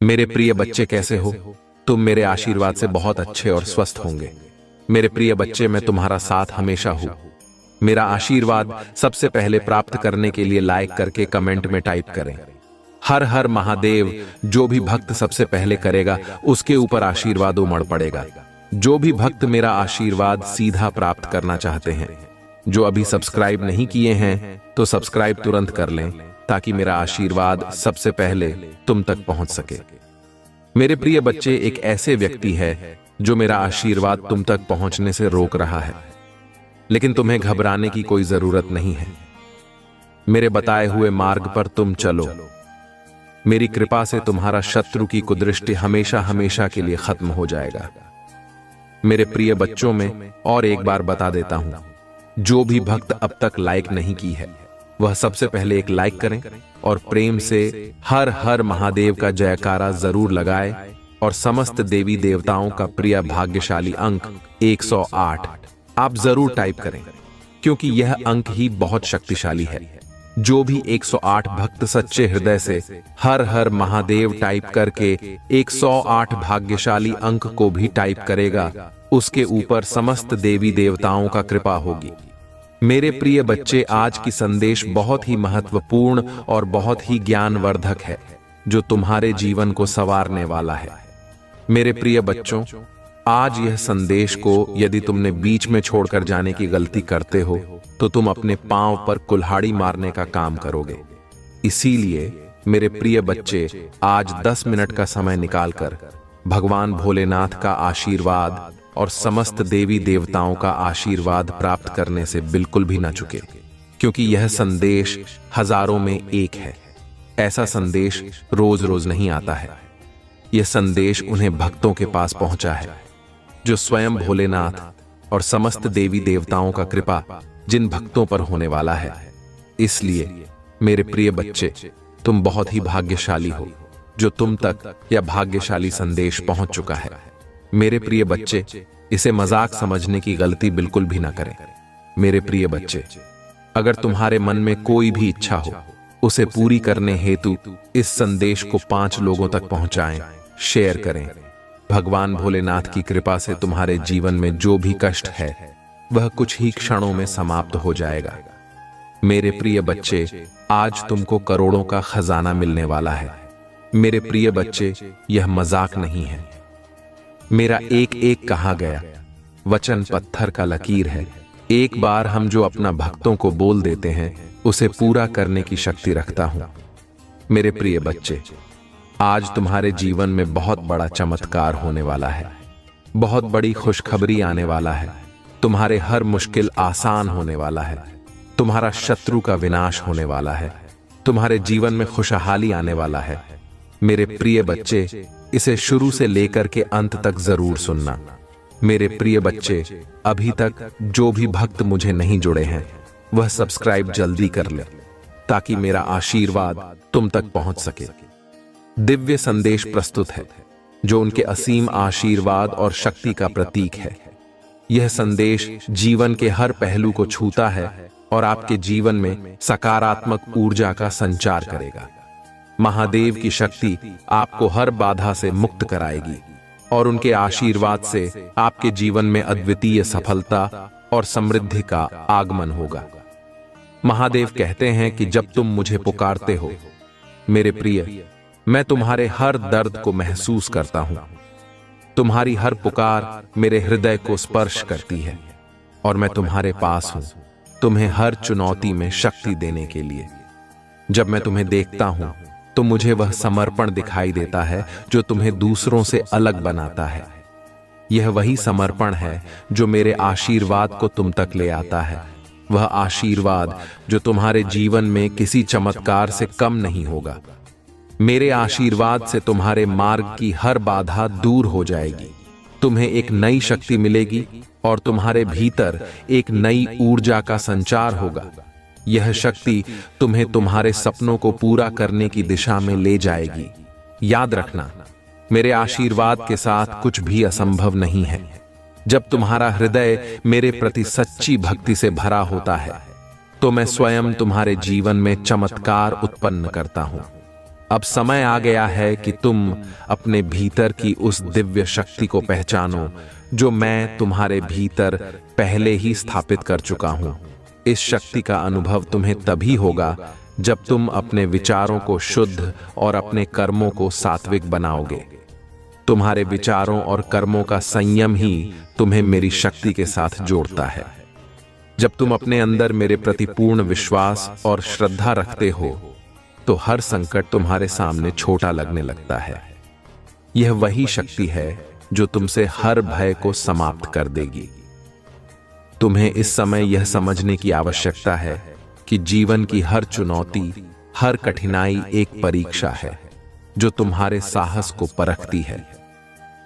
मेरे प्रिय बच्चे कैसे हो? तुम मेरे आशीर्वाद से बहुत अच्छे और स्वस्थ होंगे। मेरे प्रिय बच्चे, मैं तुम्हारा साथ हमेशा हूं। मेरा आशीर्वाद सबसे पहले प्राप्त करने के लिए लाइक करके कमेंट में टाइप करें, हर हर महादेव। जो भी भक्त सबसे पहले करेगा उसके ऊपर आशीर्वाद उमड़ पड़ेगा। जो भी भक्त मेरा आशीर्वाद सीधा प्राप्त करना चाहते हैं, जो अभी सब्सक्राइब नहीं किए हैं तो सब्सक्राइब तुरंत कर लें, ताकि मेरा आशीर्वाद सबसे पहले तुम तक पहुंच सके। मेरे प्रिय बच्चे, एक ऐसे व्यक्ति है जो मेरा आशीर्वाद तुम तक पहुंचने से रोक रहा है, लेकिन तुम्हें घबराने की कोई जरूरत नहीं है। मेरे बताए हुए मार्ग पर तुम चलो। मेरी कृपा से तुम्हारा शत्रु की कुदृष्टि हमेशा हमेशा के लिए खत्म हो जाएगा। मेरे प्रिय बच्चों, में और एक बार बता देता हूं, जो भी भक्त अब तक लाइक नहीं की है वह सबसे पहले एक लाइक करें और प्रेम से हर हर महादेव का जयकारा जरूर लगाए, और समस्त देवी देवताओं का प्रिय भाग्यशाली अंक 108 आप जरूर टाइप करें, क्योंकि यह अंक ही बहुत शक्तिशाली है। जो भी 108 भक्त सच्चे हृदय से हर हर महादेव टाइप करके 108 भाग्यशाली अंक को भी टाइप करेगा, उसके ऊपर समस्त देवी देवताओं का कृपा होगी। मेरे प्रिय बच्चे, आज की संदेश बहुत ही महत्वपूर्ण और बहुत ही ज्ञानवर्धक है, जो तुम्हारे जीवन को संवारने वाला है। मेरे प्रिय बच्चों, आज यह संदेश को यदि तुमने बीच में छोड़कर जाने की गलती करते हो तो तुम अपने पांव पर कुल्हाड़ी मारने का काम करोगे। इसीलिए मेरे प्रिय बच्चे, आज 10 मिनट का समय निकालकर भगवान भोलेनाथ का आशीर्वाद और समस्त देवी देवताओं का आशीर्वाद प्राप्त करने से बिल्कुल भी ना चुके, क्योंकि यह संदेश हजारों में एक है। ऐसा संदेश रोज रोज नहीं आता है। यह संदेश उन्हें भक्तों के पास पहुंचा है जो स्वयं भोलेनाथ और समस्त देवी देवताओं का कृपा जिन भक्तों पर होने वाला है। इसलिए मेरे प्रिय बच्चे, तुम बहुत ही भाग्यशाली हो जो तुम तक यह भाग्यशाली संदेश पहुंच चुका है। मेरे प्रिय बच्चे, इसे मजाक समझने की गलती बिल्कुल भी ना करें। मेरे प्रिय बच्चे, अगर तुम्हारे मन में कोई भी इच्छा हो, उसे पूरी करने हेतु इस संदेश को 5 लोगों तक पहुंचाएं, शेयर करें। भगवान भोलेनाथ की कृपा से तुम्हारे जीवन में जो भी कष्ट है वह कुछ ही क्षणों में समाप्त हो जाएगा। मेरे प्रिय बच्चे, आज तुमको करोड़ों का खजाना मिलने वाला है। मेरे प्रिय बच्चे, यह मजाक नहीं है। मेरा एक एक कहा गया वचन पत्थर का लकीर है। एक बार हम जो अपना भक्तों को बोल देते हैं उसे पूरा करने की शक्ति रखता हूं। मेरे प्रिय बच्चे, आज तुम्हारे जीवन में बहुत बड़ा चमत्कार होने वाला है। बहुत बड़ी खुशखबरी आने वाला है। तुम्हारे हर मुश्किल आसान होने वाला है। तुम्हारा शत्रु का विनाश होने वाला है। तुम्हारे जीवन में खुशहाली आने वाला है। मेरे प्रिय बच्चे, इसे शुरू से लेकर के अंत तक जरूर सुनना। मेरे प्रिय बच्चे, अभी तक जो भी भक्त मुझे नहीं जुड़े हैं वह सब्सक्राइब जल्दी कर ले, ताकि मेरा आशीर्वाद तुम तक पहुंच सके। दिव्य संदेश प्रस्तुत है जो उनके असीम आशीर्वाद और शक्ति का प्रतीक है। यह संदेश जीवन के हर पहलू को छूता है और आपके जीवन में सकारात्मक ऊर्जा का संचार करेगा। महादेव की शक्ति आपको हर बाधा से मुक्त कराएगी और उनके आशीर्वाद से आपके जीवन में अद्वितीय सफलता और समृद्धि का आगमन होगा। महादेव कहते हैं कि जब तुम मुझे पुकारते हो मेरे प्रिय, मैं तुम्हारे हर दर्द को महसूस करता हूं। तुम्हारी हर पुकार मेरे हृदय को स्पर्श करती है और मैं तुम्हारे पास हूं, तुम्हें हर चुनौती में शक्ति देने के लिए। जब मैं तुम्हें देखता हूं तो मुझे वह समर्पण दिखाई देता है जो तुम्हें दूसरों से अलग बनाता है। यह वही समर्पण है जो मेरे आशीर्वाद को तुम तक ले आता है। वह आशीर्वाद जो तुम्हारे जीवन में किसी चमत्कार से कम नहीं होगा। मेरे आशीर्वाद से तुम्हारे मार्ग की हर बाधा दूर हो जाएगी। तुम्हें एक नई शक्ति मिलेगी और तुम्हारे भीतर एक नई ऊर्जा का संचार होगा। यह शक्ति तुम्हें तुम्हारे सपनों को पूरा करने की दिशा में ले जाएगी। याद रखना, मेरे आशीर्वाद के साथ कुछ भी असंभव नहीं है। जब तुम्हारा हृदय मेरे प्रति सच्ची भक्ति से भरा होता है तो मैं स्वयं तुम्हारे जीवन में चमत्कार उत्पन्न करता हूं। अब समय आ गया है कि तुम अपने भीतर की उस दिव्य शक्ति को पहचानो जो मैं तुम्हारे भीतर पहले ही स्थापित कर चुका हूं। इस शक्ति का अनुभव तुम्हें तभी होगा जब तुम अपने विचारों को शुद्ध और अपने कर्मों को सात्विक बनाओगे। तुम्हारे विचारों और कर्मों का संयम ही तुम्हें मेरी शक्ति के साथ जोड़ता है। जब तुम अपने अंदर मेरे प्रति पूर्ण विश्वास और श्रद्धा रखते हो तो हर संकट तुम्हारे सामने छोटा लगने लगता है। यह वही शक्ति है जो तुमसे हर भय को समाप्त कर देगी। तुम्हें इस समय यह समझने की आवश्यकता है कि जीवन की हर चुनौती, हर कठिनाई एक परीक्षा है जो तुम्हारे साहस को परखती है।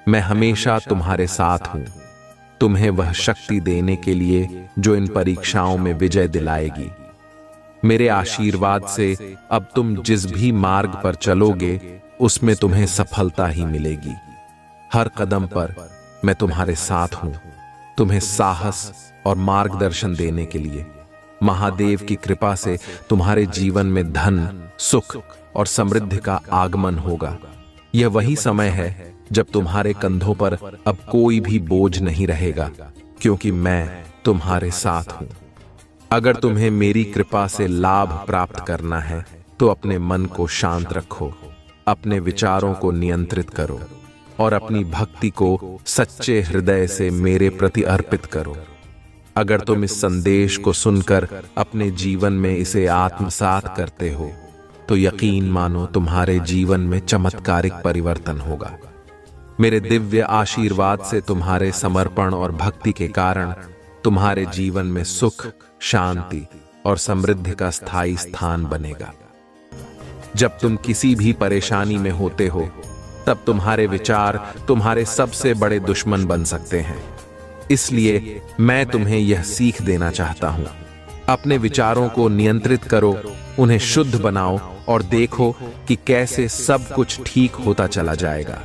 मैं हमेशा तुम्हारे साथ हूं, तुम्हें वह शक्ति देने के लिए जो इन परीक्षाओं में विजय दिलाएगी। मेरे आशीर्वाद से अब तुम जिस भी मार्ग पर चलोगे उसमें तुम्हें सफलता ही मिलेगी। हर कदम पर मैं तुम्हारे साथ हूं, तुम्हें साहस और मार्गदर्शन देने के लिए। महादेव की कृपा से तुम्हारे जीवन में धन, सुख और समृद्धि का आगमन होगा। यह वही समय है जब तुम्हारे कंधों पर अब कोई भी बोझ नहीं रहेगा, क्योंकि मैं तुम्हारे साथ हूं। अगर तुम्हें मेरी कृपा से लाभ प्राप्त करना है तो अपने मन को शांत रखो, अपने विचारों को नियंत्रित करो और अपनी भक्ति को सच्चे हृदय से मेरे प्रति अर्पित करो। अगर तुम इस संदेश को सुनकर अपने जीवन में इसे आत्मसात करते हो तो यकीन मानो तुम्हारे जीवन में चमत्कारिक परिवर्तन होगा। मेरे दिव्य आशीर्वाद से तुम्हारे समर्पण और भक्ति के कारण तुम्हारे जीवन में सुख, शांति और समृद्धि का स्थायी स्थान बनेगा। जब तुम किसी भी परेशानी में होते हो तब तुम्हारे विचार तुम्हारे सबसे बड़े दुश्मन बन सकते हैं। इसलिए मैं तुम्हें यह सीख देना चाहता हूं। अपने विचारों को नियंत्रित करो, उन्हें शुद्ध बनाओ और देखो कि कैसे सब कुछ ठीक होता चला जाएगा।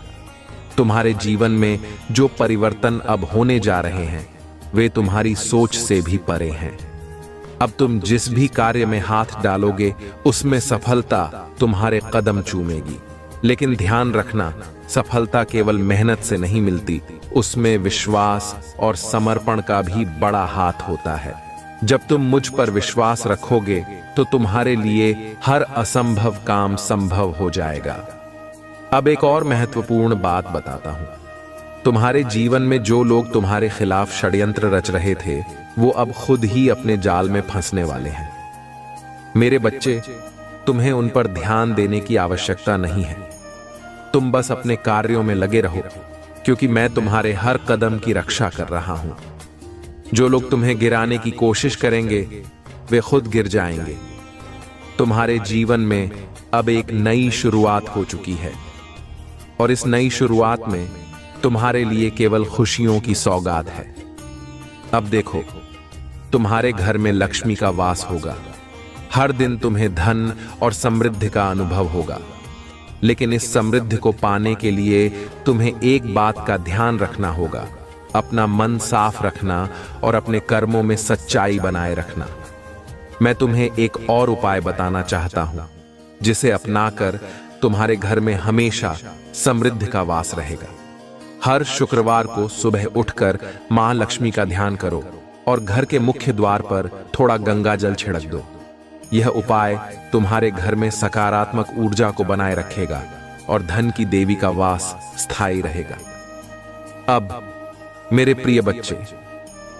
तुम्हारे जीवन में जो परिवर्तन अब होने जा रहे हैं वे तुम्हारी सोच से भी परे हैं। अब तुम जिस भी कार्य में हाथ डालोगे उसमें सफलता तुम्हारे कदम चूमेगी। लेकिन ध्यान रखना, सफलता केवल मेहनत से नहीं मिलती, उसमें विश्वास और समर्पण का भी बड़ा हाथ होता है। जब तुम मुझ पर विश्वास रखोगे तो तुम्हारे लिए हर असंभव काम संभव हो जाएगा। अब एक और महत्वपूर्ण बात बताता हूं। तुम्हारे जीवन में जो लोग तुम्हारे खिलाफ षड्यंत्र रच रहे थे वो अब खुद ही अपने जाल में फंसने वाले हैं। मेरे बच्चे, तुम्हें उन पर ध्यान देने की आवश्यकता नहीं है। तुम बस अपने कार्यों में लगे रहो, क्योंकि मैं तुम्हारे हर कदम की रक्षा कर रहा हूं। जो लोग तुम्हें गिराने की कोशिश करेंगे वे खुद गिर जाएंगे। तुम्हारे जीवन में अब एक नई शुरुआत हो चुकी है और इस नई शुरुआत में तुम्हारे लिए केवल खुशियों की सौगात है। अब देखो, तुम्हारे घर में लक्ष्मी का वास होगा। हर दिन तुम्हें धन और समृद्धि का अनुभव होगा। लेकिन इस समृद्धि को पाने के लिए तुम्हें एक बात का ध्यान रखना होगा, अपना मन साफ रखना और अपने कर्मों में सच्चाई बनाए रखना। मैं तुम्हें एक और उपाय बताना चाहता हूं, जिसे अपनाकर तुम्हारे घर में हमेशा समृद्धि का वास रहेगा। हर शुक्रवार को सुबह उठकर मां लक्ष्मी का ध्यान करो और घर के मुख्य द्वार पर थोड़ा गंगा जल छिड़क दो। यह उपाय तुम्हारे घर में सकारात्मक ऊर्जा को बनाए रखेगा और धन की देवी का वास स्थायी रहेगा। अब मेरे प्रिय बच्चे,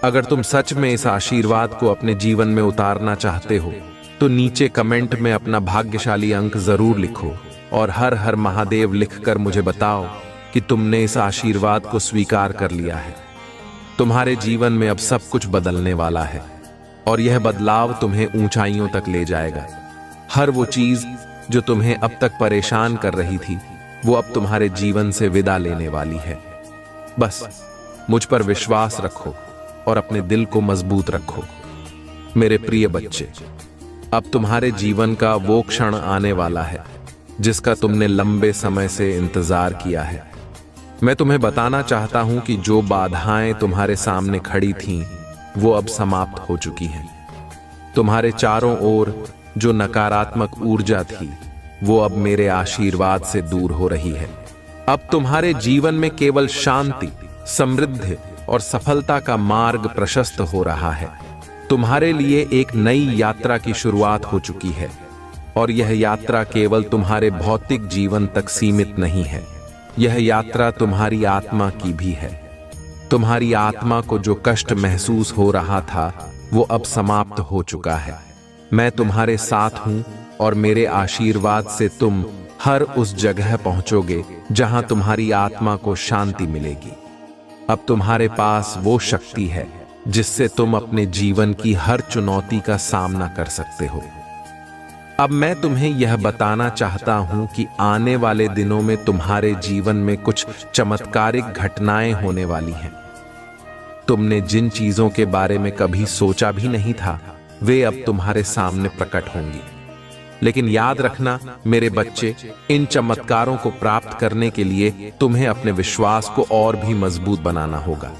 अगर तुम सच में इस आशीर्वाद को अपने जीवन में उतारना चाहते हो तो नीचे कमेंट में अपना भाग्यशाली अंक जरूर लिखो और हर हर महादेव लिखकर मुझे बताओ कि तुमने इस आशीर्वाद को स्वीकार कर लिया है। तुम्हारे जीवन में अब सब कुछ बदलने वाला है और यह बदलाव तुम्हें ऊंचाइयों तक ले जाएगा। हर वो चीज जो तुम्हें अब तक परेशान कर रही थी वो अब तुम्हारे जीवन से विदा लेने वाली है। बस मुझ पर विश्वास रखो और अपने दिल को मजबूत रखो। मेरे प्रिय बच्चे, अब तुम्हारे जीवन का वो क्षण आने वाला है जिसका तुमने लंबे समय से इंतजार किया है। मैं तुम्हें बताना चाहता हूं कि जो बाधाएं तुम्हारे सामने खड़ी थीं वो अब समाप्त हो चुकी हैं। तुम्हारे चारों ओर जो नकारात्मक ऊर्जा थी वो अब मेरे आशीर्वाद से दूर हो रही है। अब तुम्हारे जीवन में केवल शांति, समृद्धि और सफलता का मार्ग प्रशस्त हो रहा है। तुम्हारे लिए एक नई यात्रा की शुरुआत हो चुकी है और यह यात्रा केवल तुम्हारे भौतिक जीवन तक सीमित नहीं है। यह यात्रा तुम्हारी आत्मा की भी है। तुम्हारी आत्मा को जो कष्ट महसूस हो रहा था वो अब समाप्त हो चुका है। मैं तुम्हारे साथ हूं और मेरे आशीर्वाद से तुम हर उस जगह पहुंचोगे जहां तुम्हारी आत्मा को शांति मिलेगी। अब तुम्हारे पास वो शक्ति है जिससे तुम अपने जीवन की हर चुनौती का सामना कर सकते हो। अब मैं तुम्हें यह बताना चाहता हूं कि आने वाले दिनों में तुम्हारे जीवन में कुछ चमत्कारिक घटनाएं होने वाली हैं। तुमने जिन चीजों के बारे में कभी सोचा भी नहीं था वे अब तुम्हारे सामने प्रकट होंगी। लेकिन याद रखना मेरे बच्चे, इन चमत्कारों को प्राप्त करने के लिए तुम्हें अपने विश्वास को और भी मजबूत बनाना होगा।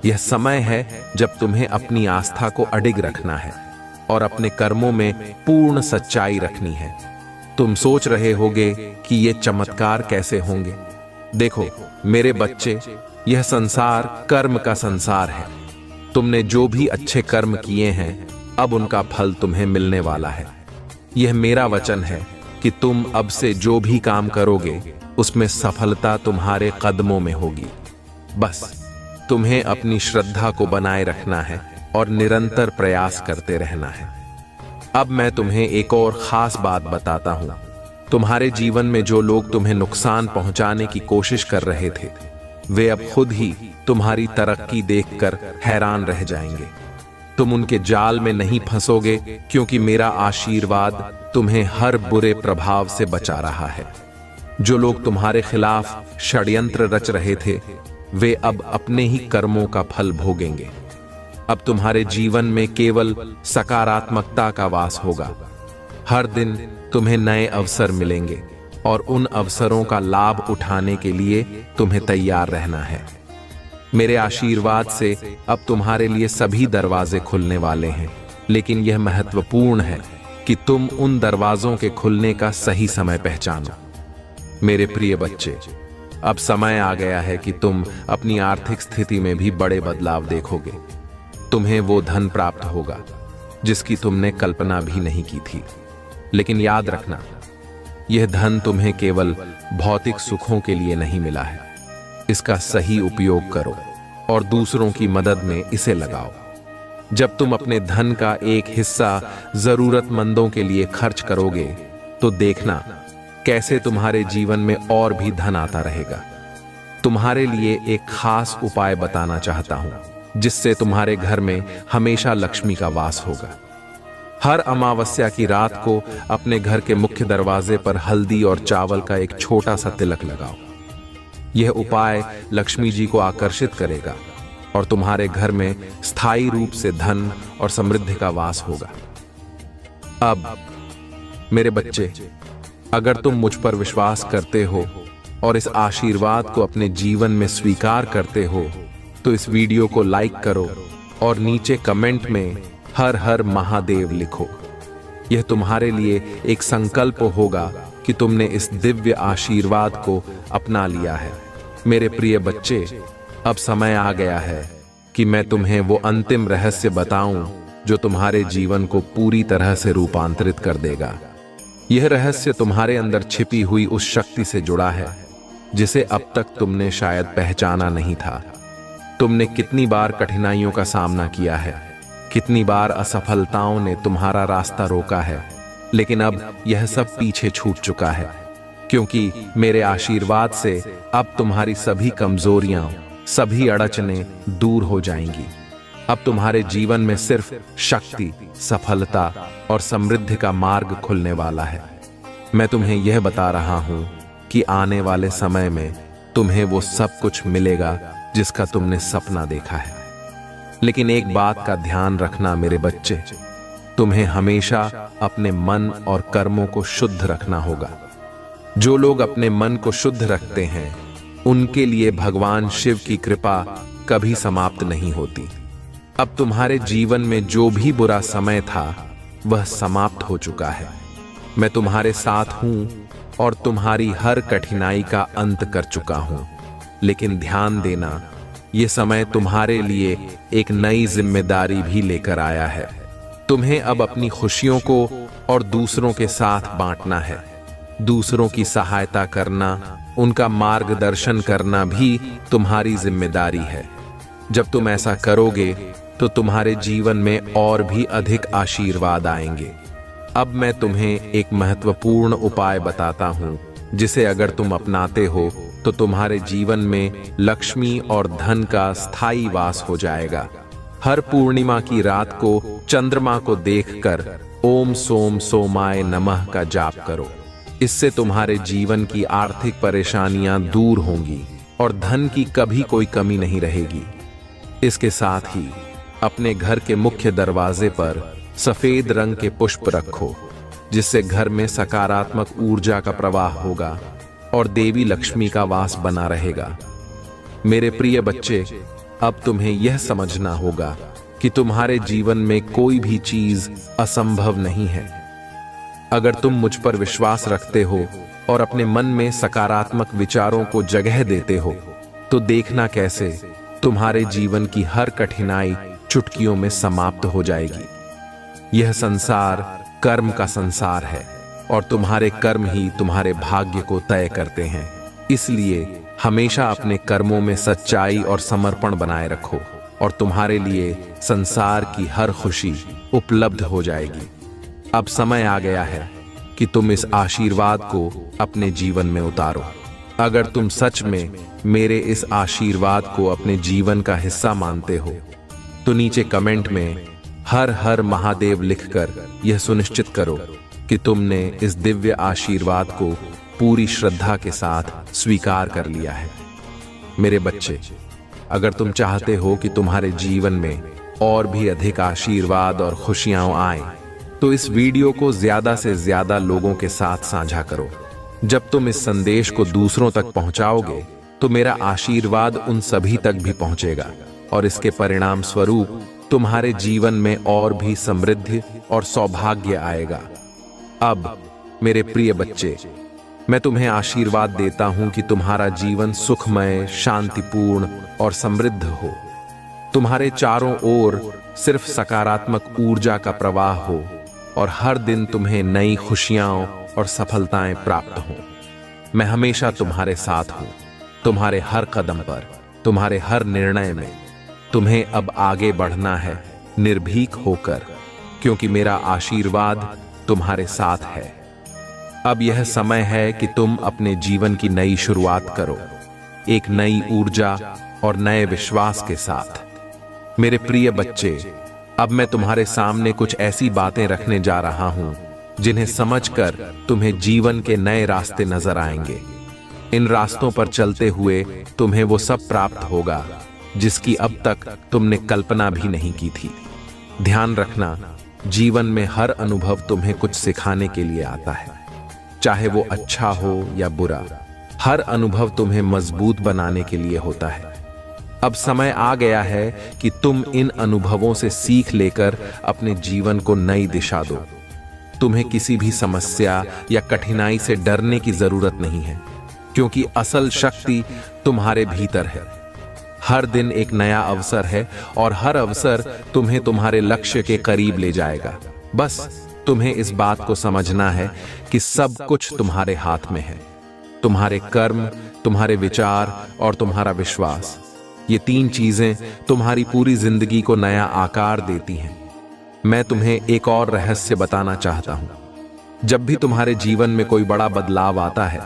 यह समय है जब तुम्हें अपनी आस्था को अडिग रखना है और अपने कर्मों में पूर्ण सच्चाई रखनी है। तुम सोच रहे होगे कि ये चमत्कार कैसे होंगे। देखो मेरे बच्चे, यह संसार कर्म का संसार है। तुमने जो भी अच्छे कर्म किए हैं अब उनका फल तुम्हें मिलने वाला है। यह मेरा वचन है कि तुम अब से जो भी काम करोगे उसमें सफलता तुम्हारे कदमों में होगी। बस तुम्हें अपनी श्रद्धा को बनाए रखना है और निरंतर प्रयास करते रहना है। अब मैं तुम्हें एक और खास बात बताता हूं। तुम्हारे जीवन में जो लोग तुम्हें नुकसान पहुंचाने की कोशिश कर रहे थे वे अब खुद ही तुम्हारी तरक्की देखकर हैरान रह जाएंगे। तुम उनके जाल में नहीं फंसोगे क्योंकि मेरा आशीर्वाद तुम्हें हर बुरे प्रभाव से बचा रहा है। जो लोग तुम्हारे खिलाफ षड्यंत्र रच रहे थे वे अब अपने ही कर्मों का फल भोगेंगे। अब तुम्हारे जीवन में केवल सकारात्मकता का वास होगा। हर दिन तुम्हें नए अवसर मिलेंगे और उन अवसरों का लाभ उठाने के लिए तुम्हें तैयार रहना है। मेरे आशीर्वाद से अब तुम्हारे लिए सभी दरवाजे खुलने वाले हैं, लेकिन यह महत्वपूर्ण है कि तुम उन दरवाजों के खुलने का सही समय पहचानो। मेरे प्रिय बच्चे, अब समय आ गया है कि तुम अपनी आर्थिक स्थिति में भी बड़े बदलाव देखोगे। तुम्हें वो धन प्राप्त होगा जिसकी तुमने कल्पना भी नहीं की थी। लेकिन याद रखना, यह धन तुम्हें केवल भौतिक सुखों के लिए नहीं मिला है। इसका सही उपयोग करो और दूसरों की मदद में इसे लगाओ। जब तुम अपने धन का एक हिस्सा जरूरतमंदों के लिए खर्च करोगे तो देखना कैसे तुम्हारे जीवन में और भी धन आता रहेगा। तुम्हारे लिए एक खास उपाय बताना चाहता हूं जिससे तुम्हारे घर में हमेशा लक्ष्मी का वास होगा। हर अमावस्या की रात को अपने घर के मुख्य दरवाजे पर हल्दी और चावल का एक छोटा सा तिलक लगाओ। यह उपाय लक्ष्मी जी को आकर्षित करेगा और तुम्हारे घर में स्थायी रूप से धन और समृद्धि का वास होगा। अब मेरे बच्चे, अगर तुम मुझ पर विश्वास करते हो और इस आशीर्वाद को अपने जीवन में स्वीकार करते हो तो इस वीडियो को लाइक करो और नीचे कमेंट में हर हर महादेव लिखो। यह तुम्हारे लिए एक संकल्प होगा कि तुमने इस दिव्य आशीर्वाद को अपना लिया है। मेरे प्रिय बच्चे, अब समय आ गया है कि मैं तुम्हें वो अंतिम रहस्य बताऊं जो तुम्हारे जीवन को पूरी तरह से रूपांतरित कर देगा। यह रहस्य तुम्हारे अंदर छिपी हुई उस शक्ति से जुड़ा है जिसे अब तक तुमने शायद पहचाना नहीं था। तुमने कितनी बार कठिनाइयों का सामना किया है, कितनी बार असफलताओं ने तुम्हारा रास्ता रोका है, लेकिन अब यह सब पीछे छूट चुका है क्योंकि मेरे आशीर्वाद से अब तुम्हारी सभी कमजोरियां, सभी अड़चनें दूर हो जाएंगी। अब तुम्हारे जीवन में सिर्फ शक्ति, सफलता और समृद्धि का मार्ग खुलने वाला है। मैं तुम्हें यह बता रहा हूं कि आने वाले समय में तुम्हें वो सब कुछ मिलेगा जिसका तुमने सपना देखा है। लेकिन एक बात का ध्यान रखना मेरे बच्चे, तुम्हें हमेशा अपने मन और कर्मों को शुद्ध रखना होगा। जो लोग अपने मन को शुद्ध रखते हैं उनके लिए भगवान शिव की कृपा कभी समाप्त नहीं होती। अब तुम्हारे जीवन में जो भी बुरा समय था वह समाप्त हो चुका है। मैं तुम्हारे साथ हूं और तुम्हारी हर कठिनाई का अंत कर चुका हूं। लेकिन ध्यान देना, ये समय तुम्हारे लिए एक नई जिम्मेदारी भी लेकर आया है। तुम्हें अब अपनी खुशियों को और दूसरों के साथ बांटना है। दूसरों की सहायता करना, उनका मार्गदर्शन करना भी तुम्हारी जिम्मेदारी है। जब तुम ऐसा करोगे तो तुम्हारे जीवन में और भी अधिक आशीर्वाद आएंगे। अब मैं तुम्हें एक महत्वपूर्ण उपाय बताता हूं, जिसे अगर तुम अपनाते हो तो तुम्हारे जीवन में लक्ष्मी और धन का स्थायी वास हो जाएगा। हर पूर्णिमा की रात को चंद्रमा को देखकर ओम सोम सोमाय नमः का जाप करो। इससे तुम्हारे जीवन की आर्थिक परेशानियां दूर होंगी और धन की कभी कोई कमी नहीं रहेगी। इसके साथ ही अपने घर के मुख्य दरवाजे पर सफेद रंग के पुष्प रखो, जिससे घर में सकारात्मक ऊर्जा का प्रवाह होगा और देवी लक्ष्मी का वास बना रहेगा। मेरे प्रिय बच्चे, अब तुम्हें यह समझना होगा कि तुम्हारे जीवन में कोई भी चीज असंभव नहीं है। अगर तुम मुझ पर विश्वास रखते हो और अपने मन में सकारात्मक विचारों को जगह देते हो, तो देखना कैसे तुम्हारे जीवन की हर कठिनाई चुटकियों में समाप्त हो जाएगी। यह संसार कर्म का संसार है और तुम्हारे कर्म ही तुम्हारे भाग्य को तय करते हैं। इसलिए हमेशा अपने कर्मों में सच्चाई और समर्पण बनाए रखो और तुम्हारे लिए संसार की हर खुशी उपलब्ध हो जाएगी। अब समय आ गया है कि तुम इस आशीर्वाद को अपने जीवन में उतारो। अगर तुम सच में मेरे इस आशीर्वाद को अपने जीवन का हिस्सा मानते हो, तो नीचे कमेंट में हर हर महादेव लिखकर यह सुनिश्चित करो कि तुमने इस दिव्य आशीर्वाद को पूरी श्रद्धा के साथ स्वीकार कर लिया है। मेरे बच्चे, अगर तुम चाहते हो कि तुम्हारे जीवन में और भी अधिक आशीर्वाद और खुशियां आए, तो इस वीडियो को ज्यादा से ज्यादा लोगों के साथ साझा करो। जब तुम इस संदेश को दूसरों तक पहुंचाओगे, तो मेरा आशीर्वाद उन सभी तक भी पहुंचेगा और इसके परिणाम स्वरूप तुम्हारे जीवन में और भी समृद्धि और सौभाग्य आएगा। अब मेरे प्रिय बच्चे, मैं तुम्हें आशीर्वाद देता हूं कि तुम्हारा जीवन सुखमय, शांतिपूर्ण और समृद्ध हो। तुम्हारे चारों ओर सिर्फ सकारात्मक ऊर्जा का प्रवाह हो और हर दिन तुम्हें नई खुशियां और सफलताएं प्राप्त हों। मैं हमेशा तुम्हारे साथ हूं, तुम्हारे हर कदम पर, तुम्हारे हर निर्णय में। तुम्हें अब आगे बढ़ना है निर्भीक होकर, क्योंकि मेरा आशीर्वाद तुम्हारे साथ है। अब यह समय है कि तुम अपने जीवन की नई शुरुआत करो, एक नई ऊर्जा और नए विश्वास के साथ। मेरे प्रिय बच्चे, अब मैं तुम्हारे सामने कुछ ऐसी बातें रखने जा रहा हूं जिन्हें समझकर तुम्हें जीवन के नए रास्ते नजर आएंगे। इन रास्तों पर चलते हुए तुम्हें वो सब प्राप्त होगा जिसकी अब तक तुमने कल्पना भी नहीं की थी। ध्यान रखना, जीवन में हर अनुभव तुम्हें कुछ सिखाने के लिए आता है, चाहे वो अच्छा हो या बुरा। हर अनुभव तुम्हें मजबूत बनाने के लिए होता है। अब समय आ गया है कि तुम इन अनुभवों से सीख लेकर अपने जीवन को नई दिशा दो। तुम्हें किसी भी समस्या या कठिनाई से डरने की जरूरत नहीं है, क्योंकि असल शक्ति तुम्हारे भीतर है। हर दिन एक नया अवसर है और हर अवसर तुम्हें तुम्हारे लक्ष्य के करीब ले जाएगा। बस तुम्हें इस बात को समझना है कि सब कुछ तुम्हारे हाथ में है। तुम्हारे कर्म, तुम्हारे विचार और तुम्हारा विश्वास, ये तीन चीजें तुम्हारी पूरी जिंदगी को नया आकार देती हैं। मैं तुम्हें एक और रहस्य बताना चाहता हूं। जब भी तुम्हारे जीवन में कोई बड़ा बदलाव आता है,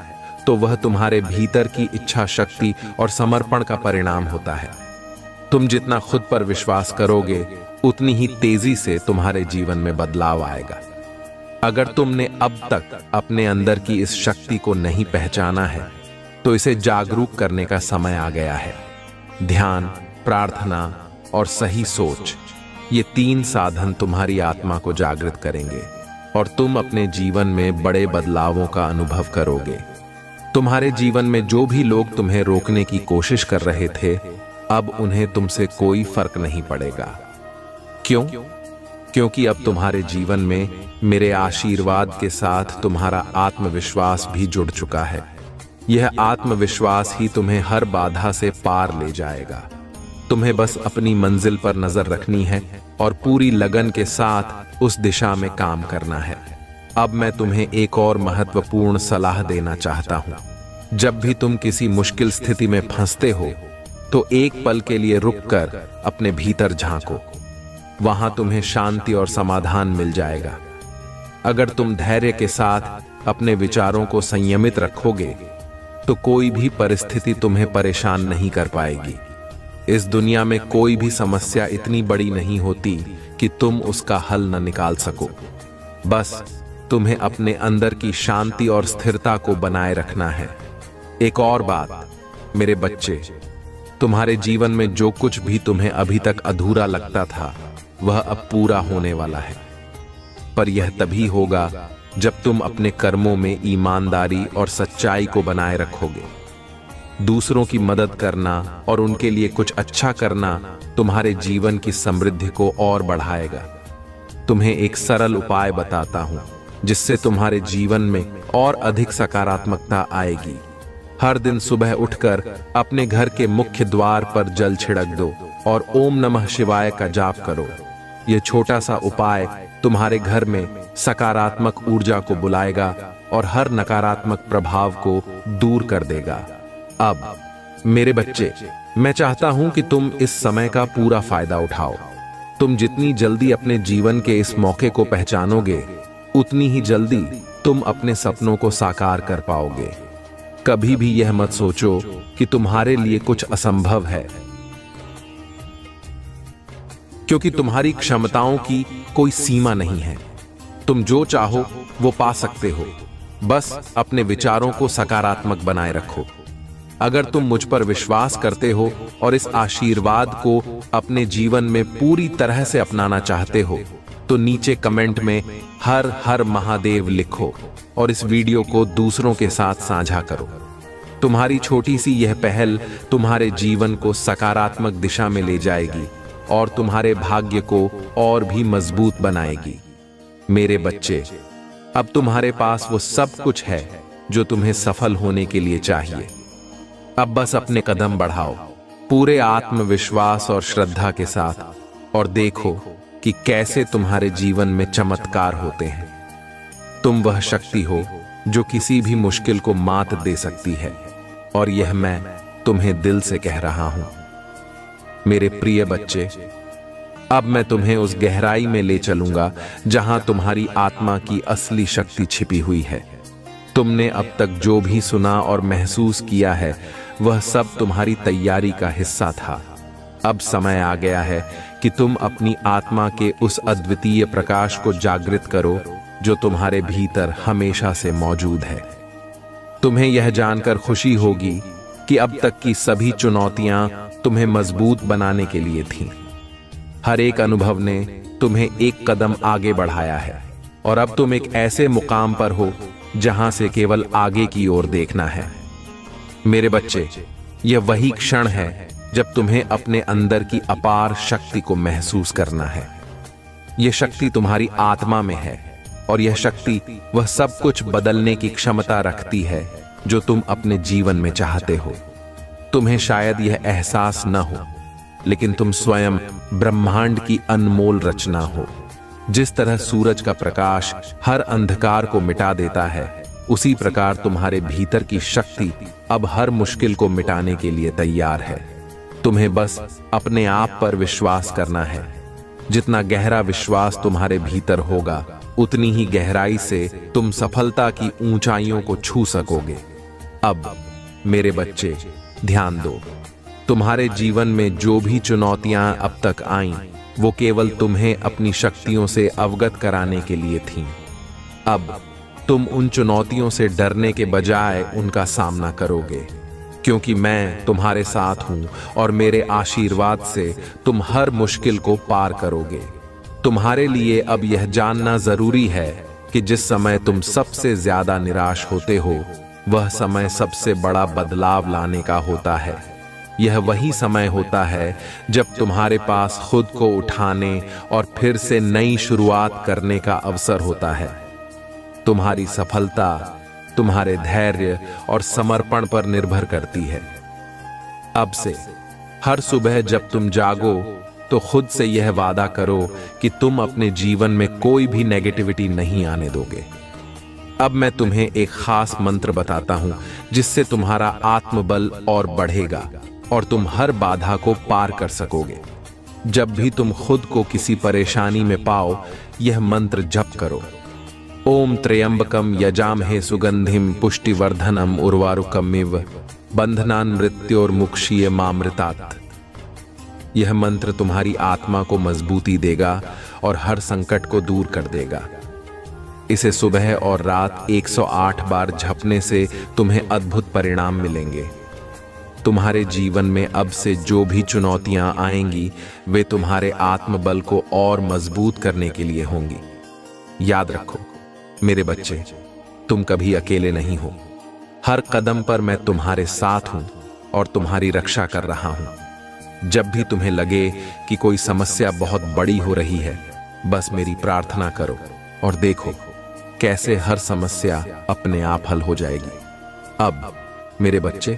तो वह तुम्हारे भीतर की इच्छा शक्ति और समर्पण का परिणाम होता है। तुम जितना खुद पर विश्वास करोगे, उतनी ही तेजी से तुम्हारे जीवन में बदलाव आएगा। अगर तुमने अब तक अपने अंदर की इस शक्ति को नहीं पहचाना है, तो इसे जागरूक करने का समय आ गया है। ध्यान, प्रार्थना और सही सोच, ये तीन साधन तुम्हारी आत्मा को जागृत करेंगे और तुम अपने जीवन में बड़े बदलावों का अनुभव करोगे। तुम्हारे जीवन में जो भी लोग तुम्हें रोकने की कोशिश कर रहे थे, अब उन्हें तुमसे कोई फर्क नहीं पड़ेगा। क्यों? क्योंकि अब तुम्हारे जीवन में मेरे आशीर्वाद के साथ तुम्हारा आत्मविश्वास भी जुड़ चुका है। यह आत्मविश्वास ही तुम्हें हर बाधा से पार ले जाएगा। तुम्हें बस अपनी मंजिल पर नजर रखनी है और पूरी लगन के साथ उस दिशा में काम करना है। अब मैं तुम्हें एक और महत्वपूर्ण सलाह देना चाहता हूं। जब भी तुम किसी मुश्किल स्थिति में फंसते हो तो एक पल के लिए रुककर अपने भीतर झांको। वहां तुम्हें शांति और समाधान मिल जाएगा। अगर तुम धैर्य के साथ अपने विचारों को संयमित रखोगे तो कोई भी परिस्थिति तुम्हें परेशान नहीं कर पाएगी। इस दुनिया में कोई भी समस्या इतनी बड़ी नहीं होती कि तुम उसका हल न निकाल सको। बस तुम्हें अपने अंदर की शांति और स्थिरता को बनाए रखना है। एक और बात, मेरे बच्चे, तुम्हारे जीवन में जो कुछ भी तुम्हें अभी तक अधूरा लगता था वह अब पूरा होने वाला है। पर यह तभी होगा जब तुम अपने कर्मों में ईमानदारी और सच्चाई को बनाए रखोगे। दूसरों की मदद करना और उनके लिए कुछ अच्छा करना तुम्हारे जीवन की समृद्धि को और बढ़ाएगा। तुम्हें एक सरल उपाय बताता हूं जिससे तुम्हारे जीवन में और अधिक सकारात्मकता आएगी। हर दिन सुबह उठकर अपने घर के मुख्य द्वार पर जल छिड़क दो और ओम नमः शिवाय का जाप करो। यह छोटा सा उपाय तुम्हारे घर में सकारात्मक ऊर्जा को बुलाएगा और हर नकारात्मक प्रभाव को दूर कर देगा। अब मेरे बच्चे, मैं चाहता हूं कि तुम इस समय का पूरा फायदा उठाओ। तुम जितनी जल्दी अपने जीवन के इस मौके को पहचानोगे उतनी ही जल्दी तुम अपने सपनों को साकार कर पाओगे। कभी भी यह मत सोचो कि तुम्हारे लिए कुछ असंभव है, क्योंकि तुम्हारी क्षमताओं की कोई सीमा नहीं है। तुम जो चाहो वो पा सकते हो। बस अपने विचारों को सकारात्मक बनाए रखो। अगर तुम मुझ पर विश्वास करते हो और इस आशीर्वाद को अपने जीवन में पूरी तरह से अपनाना चाहते हो तो नीचे कमेंट में हर हर महादेव लिखो और इस वीडियो को दूसरों के साथ साझा करो। तुम्हारी छोटी सी यह पहल तुम्हारे जीवन को सकारात्मक दिशा में ले जाएगी और तुम्हारे भाग्य को और भी मजबूत बनाएगी। मेरे बच्चे, अब तुम्हारे पास वो सब कुछ है जो तुम्हें सफल होने के लिए चाहिए। अब बस अपने कदम बढ़ाओ पूरे आत्मविश्वास और श्रद्धा के साथ और देखो कि कैसे तुम्हारे जीवन में चमत्कार होते हैं। तुम वह शक्ति हो जो किसी भी मुश्किल को मात दे सकती है और यह मैं तुम्हें दिल से कह रहा हूं। मेरे प्रिय बच्चे, अब मैं तुम्हें उस गहराई में ले चलूंगा जहां तुम्हारी आत्मा की असली शक्ति छिपी हुई है। तुमने अब तक जो भी सुना और महसूस किया है वह सब तुम्हारी तैयारी का हिस्सा था। अब समय आ गया है कि तुम अपनी आत्मा के उस अद्वितीय प्रकाश को जागृत करो जो तुम्हारे भीतर हमेशा से मौजूद है। तुम्हें यह जानकर खुशी होगी कि अब तक की सभी चुनौतियां तुम्हें मजबूत बनाने के लिए थीं। हर एक अनुभव ने तुम्हें एक कदम आगे बढ़ाया है और अब तुम एक ऐसे मुकाम पर हो जहां से केवल आगे की ओर देखना है। मेरे बच्चे, यह वही क्षण है जब तुम्हें अपने अंदर की अपार शक्ति को महसूस करना है। यह शक्ति तुम्हारी आत्मा में है और यह शक्ति वह सब कुछ बदलने की क्षमता रखती है जो तुम अपने जीवन में चाहते हो। तुम्हें शायद यह एहसास न हो, लेकिन तुम स्वयं ब्रह्मांड की अनमोल रचना हो। जिस तरह सूरज का प्रकाश हर अंधकार को मिटा देता है, उसी प्रकार तुम्हारे भीतर की शक्ति अब हर मुश्किल को मिटाने के लिए तैयार है। तुम्हें बस अपने आप पर विश्वास करना है। जितना गहरा विश्वास तुम्हारे भीतर होगा, उतनी ही गहराई से तुम सफलता की ऊंचाइयों को छू सकोगे। अब मेरे बच्चे, ध्यान दो। तुम्हारे जीवन में जो भी चुनौतियां अब तक आईं, वो केवल तुम्हें अपनी शक्तियों से अवगत कराने के लिए थीं। अब तुम उन चुनौतियों से डरने के बजाय उनका सामना करोगे, क्योंकि मैं तुम्हारे साथ हूं और मेरे आशीर्वाद से तुम हर मुश्किल को पार करोगे। तुम्हारे लिए अब यह जानना जरूरी है कि जिस समय तुम सबसे ज्यादा निराश होते हो, वह समय सबसे बड़ा बदलाव लाने का होता है। यह वही समय होता है जब तुम्हारे पास खुद को उठाने और फिर से नई शुरुआत करने का अवसर होता है। तुम्हारी सफलता तुम्हारे धैर्य और समर्पण पर निर्भर करती है। अब से हर सुबह जब तुम जागो तो खुद से यह वादा करो कि तुम अपने जीवन में कोई भी नेगेटिविटी नहीं आने दोगे। अब मैं तुम्हें एक खास मंत्र बताता हूं जिससे तुम्हारा आत्मबल और बढ़ेगा और तुम हर बाधा को पार कर सकोगे। जब भी तुम खुद को किसी परेशानी में पाओ, यह मंत्र जप करो। ओम त्र्यंबकम यजामहे सुगंधिम पुष्टिवर्धनम उर्वारुकमिव बंधनान मृत्योर्मुक्षीय मामृतात्। यह मंत्र तुम्हारी आत्मा को मजबूती देगा और हर संकट को दूर कर देगा। इसे सुबह और रात 108 बार जपने से तुम्हें अद्भुत परिणाम मिलेंगे। तुम्हारे जीवन में अब से जो भी चुनौतियां आएंगी वे तुम्हारे आत्मबल को और मजबूत करने के लिए होंगी। याद रखो मेरे बच्चे, तुम कभी अकेले नहीं हो। हर कदम पर मैं तुम्हारे साथ हूं और तुम्हारी रक्षा कर रहा हूं। जब भी तुम्हें लगे कि कोई समस्या बहुत बड़ी हो रही है, बस मेरी प्रार्थना करो और देखो कैसे हर समस्या अपने आप हल हो जाएगी। अब मेरे बच्चे,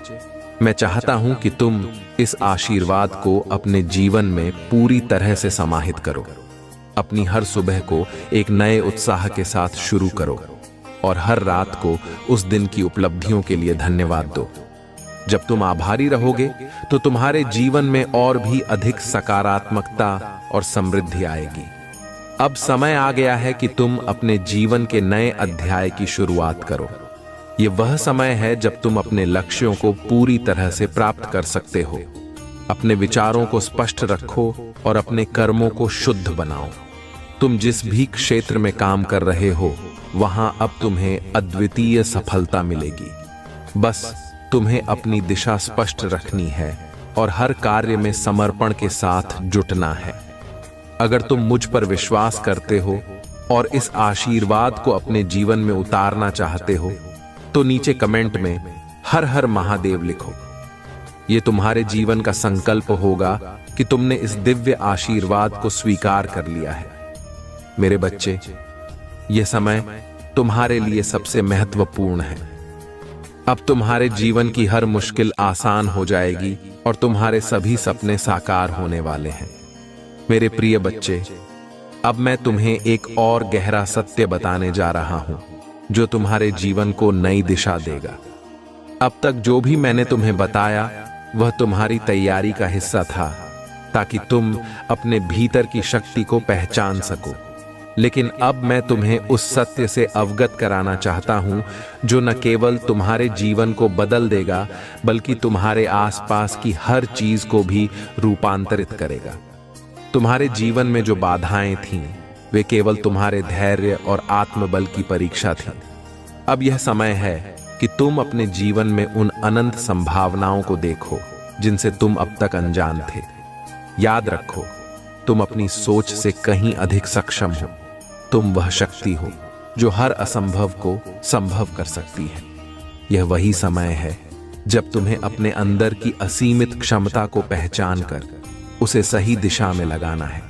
मैं चाहता हूं कि तुम इस आशीर्वाद को अपने जीवन में पूरी तरह से समाहित करो। अपनी हर सुबह को एक नए उत्साह के साथ शुरू करो और हर रात को उस दिन की उपलब्धियों के लिए धन्यवाद दो। जब तुम आभारी रहोगे तो तुम्हारे जीवन में और भी अधिक सकारात्मकता और समृद्धि आएगी। अब समय आ गया है कि तुम अपने जीवन के नए अध्याय की शुरुआत करो। ये वह समय है जब तुम अपने लक्ष्यों को पूरी तरह से प्राप्त कर सकते हो। अपने विचारों को स्पष्ट रखो और अपने कर्मों को शुद्ध बनाओ। तुम जिस भी क्षेत्र में काम कर रहे हो वहां अब तुम्हें अद्वितीय सफलता मिलेगी। बस तुम्हें अपनी दिशा स्पष्ट रखनी है और हर कार्य में समर्पण के साथ जुटना है। अगर तुम मुझ पर विश्वास करते हो और इस आशीर्वाद को अपने जीवन में उतारना चाहते हो तो नीचे कमेंट में हर हर महादेव लिखो। यह तुम्हारे जीवन का संकल्प होगा कि तुमने इस दिव्य आशीर्वाद को स्वीकार कर लिया है। मेरे बच्चे, यह समय तुम्हारे लिए सबसे महत्वपूर्ण है। अब तुम्हारे जीवन की हर मुश्किल आसान हो जाएगी और तुम्हारे सभी सपने साकार होने वाले हैं। मेरे प्रिय बच्चे, अब मैं तुम्हें एक और गहरा सत्य बताने जा रहा हूं जो तुम्हारे जीवन को नई दिशा देगा। अब तक जो भी मैंने तुम्हें बताया वह तुम्हारी तैयारी का हिस्सा था ताकि तुम अपने भीतर की शक्ति को पहचान सको। लेकिन अब मैं तुम्हें उस सत्य से अवगत कराना चाहता हूं जो न केवल तुम्हारे जीवन को बदल देगा बल्कि तुम्हारे आसपास की हर चीज को भी रूपांतरित करेगा। तुम्हारे जीवन में जो बाधाएं थीं वे केवल तुम्हारे धैर्य और आत्मबल की परीक्षा थी। अब यह समय है कि तुम अपने जीवन में उन अनंत संभावनाओं को देखो जिनसे तुम अब तक अनजान थे। याद रखो, तुम अपनी सोच से कहीं अधिक सक्षम हो। तुम वह शक्ति हो जो हर असंभव को संभव कर सकती है। यह वही समय है जब तुम्हें अपने अंदर की असीमित क्षमता को पहचान कर उसे सही दिशा में लगाना है।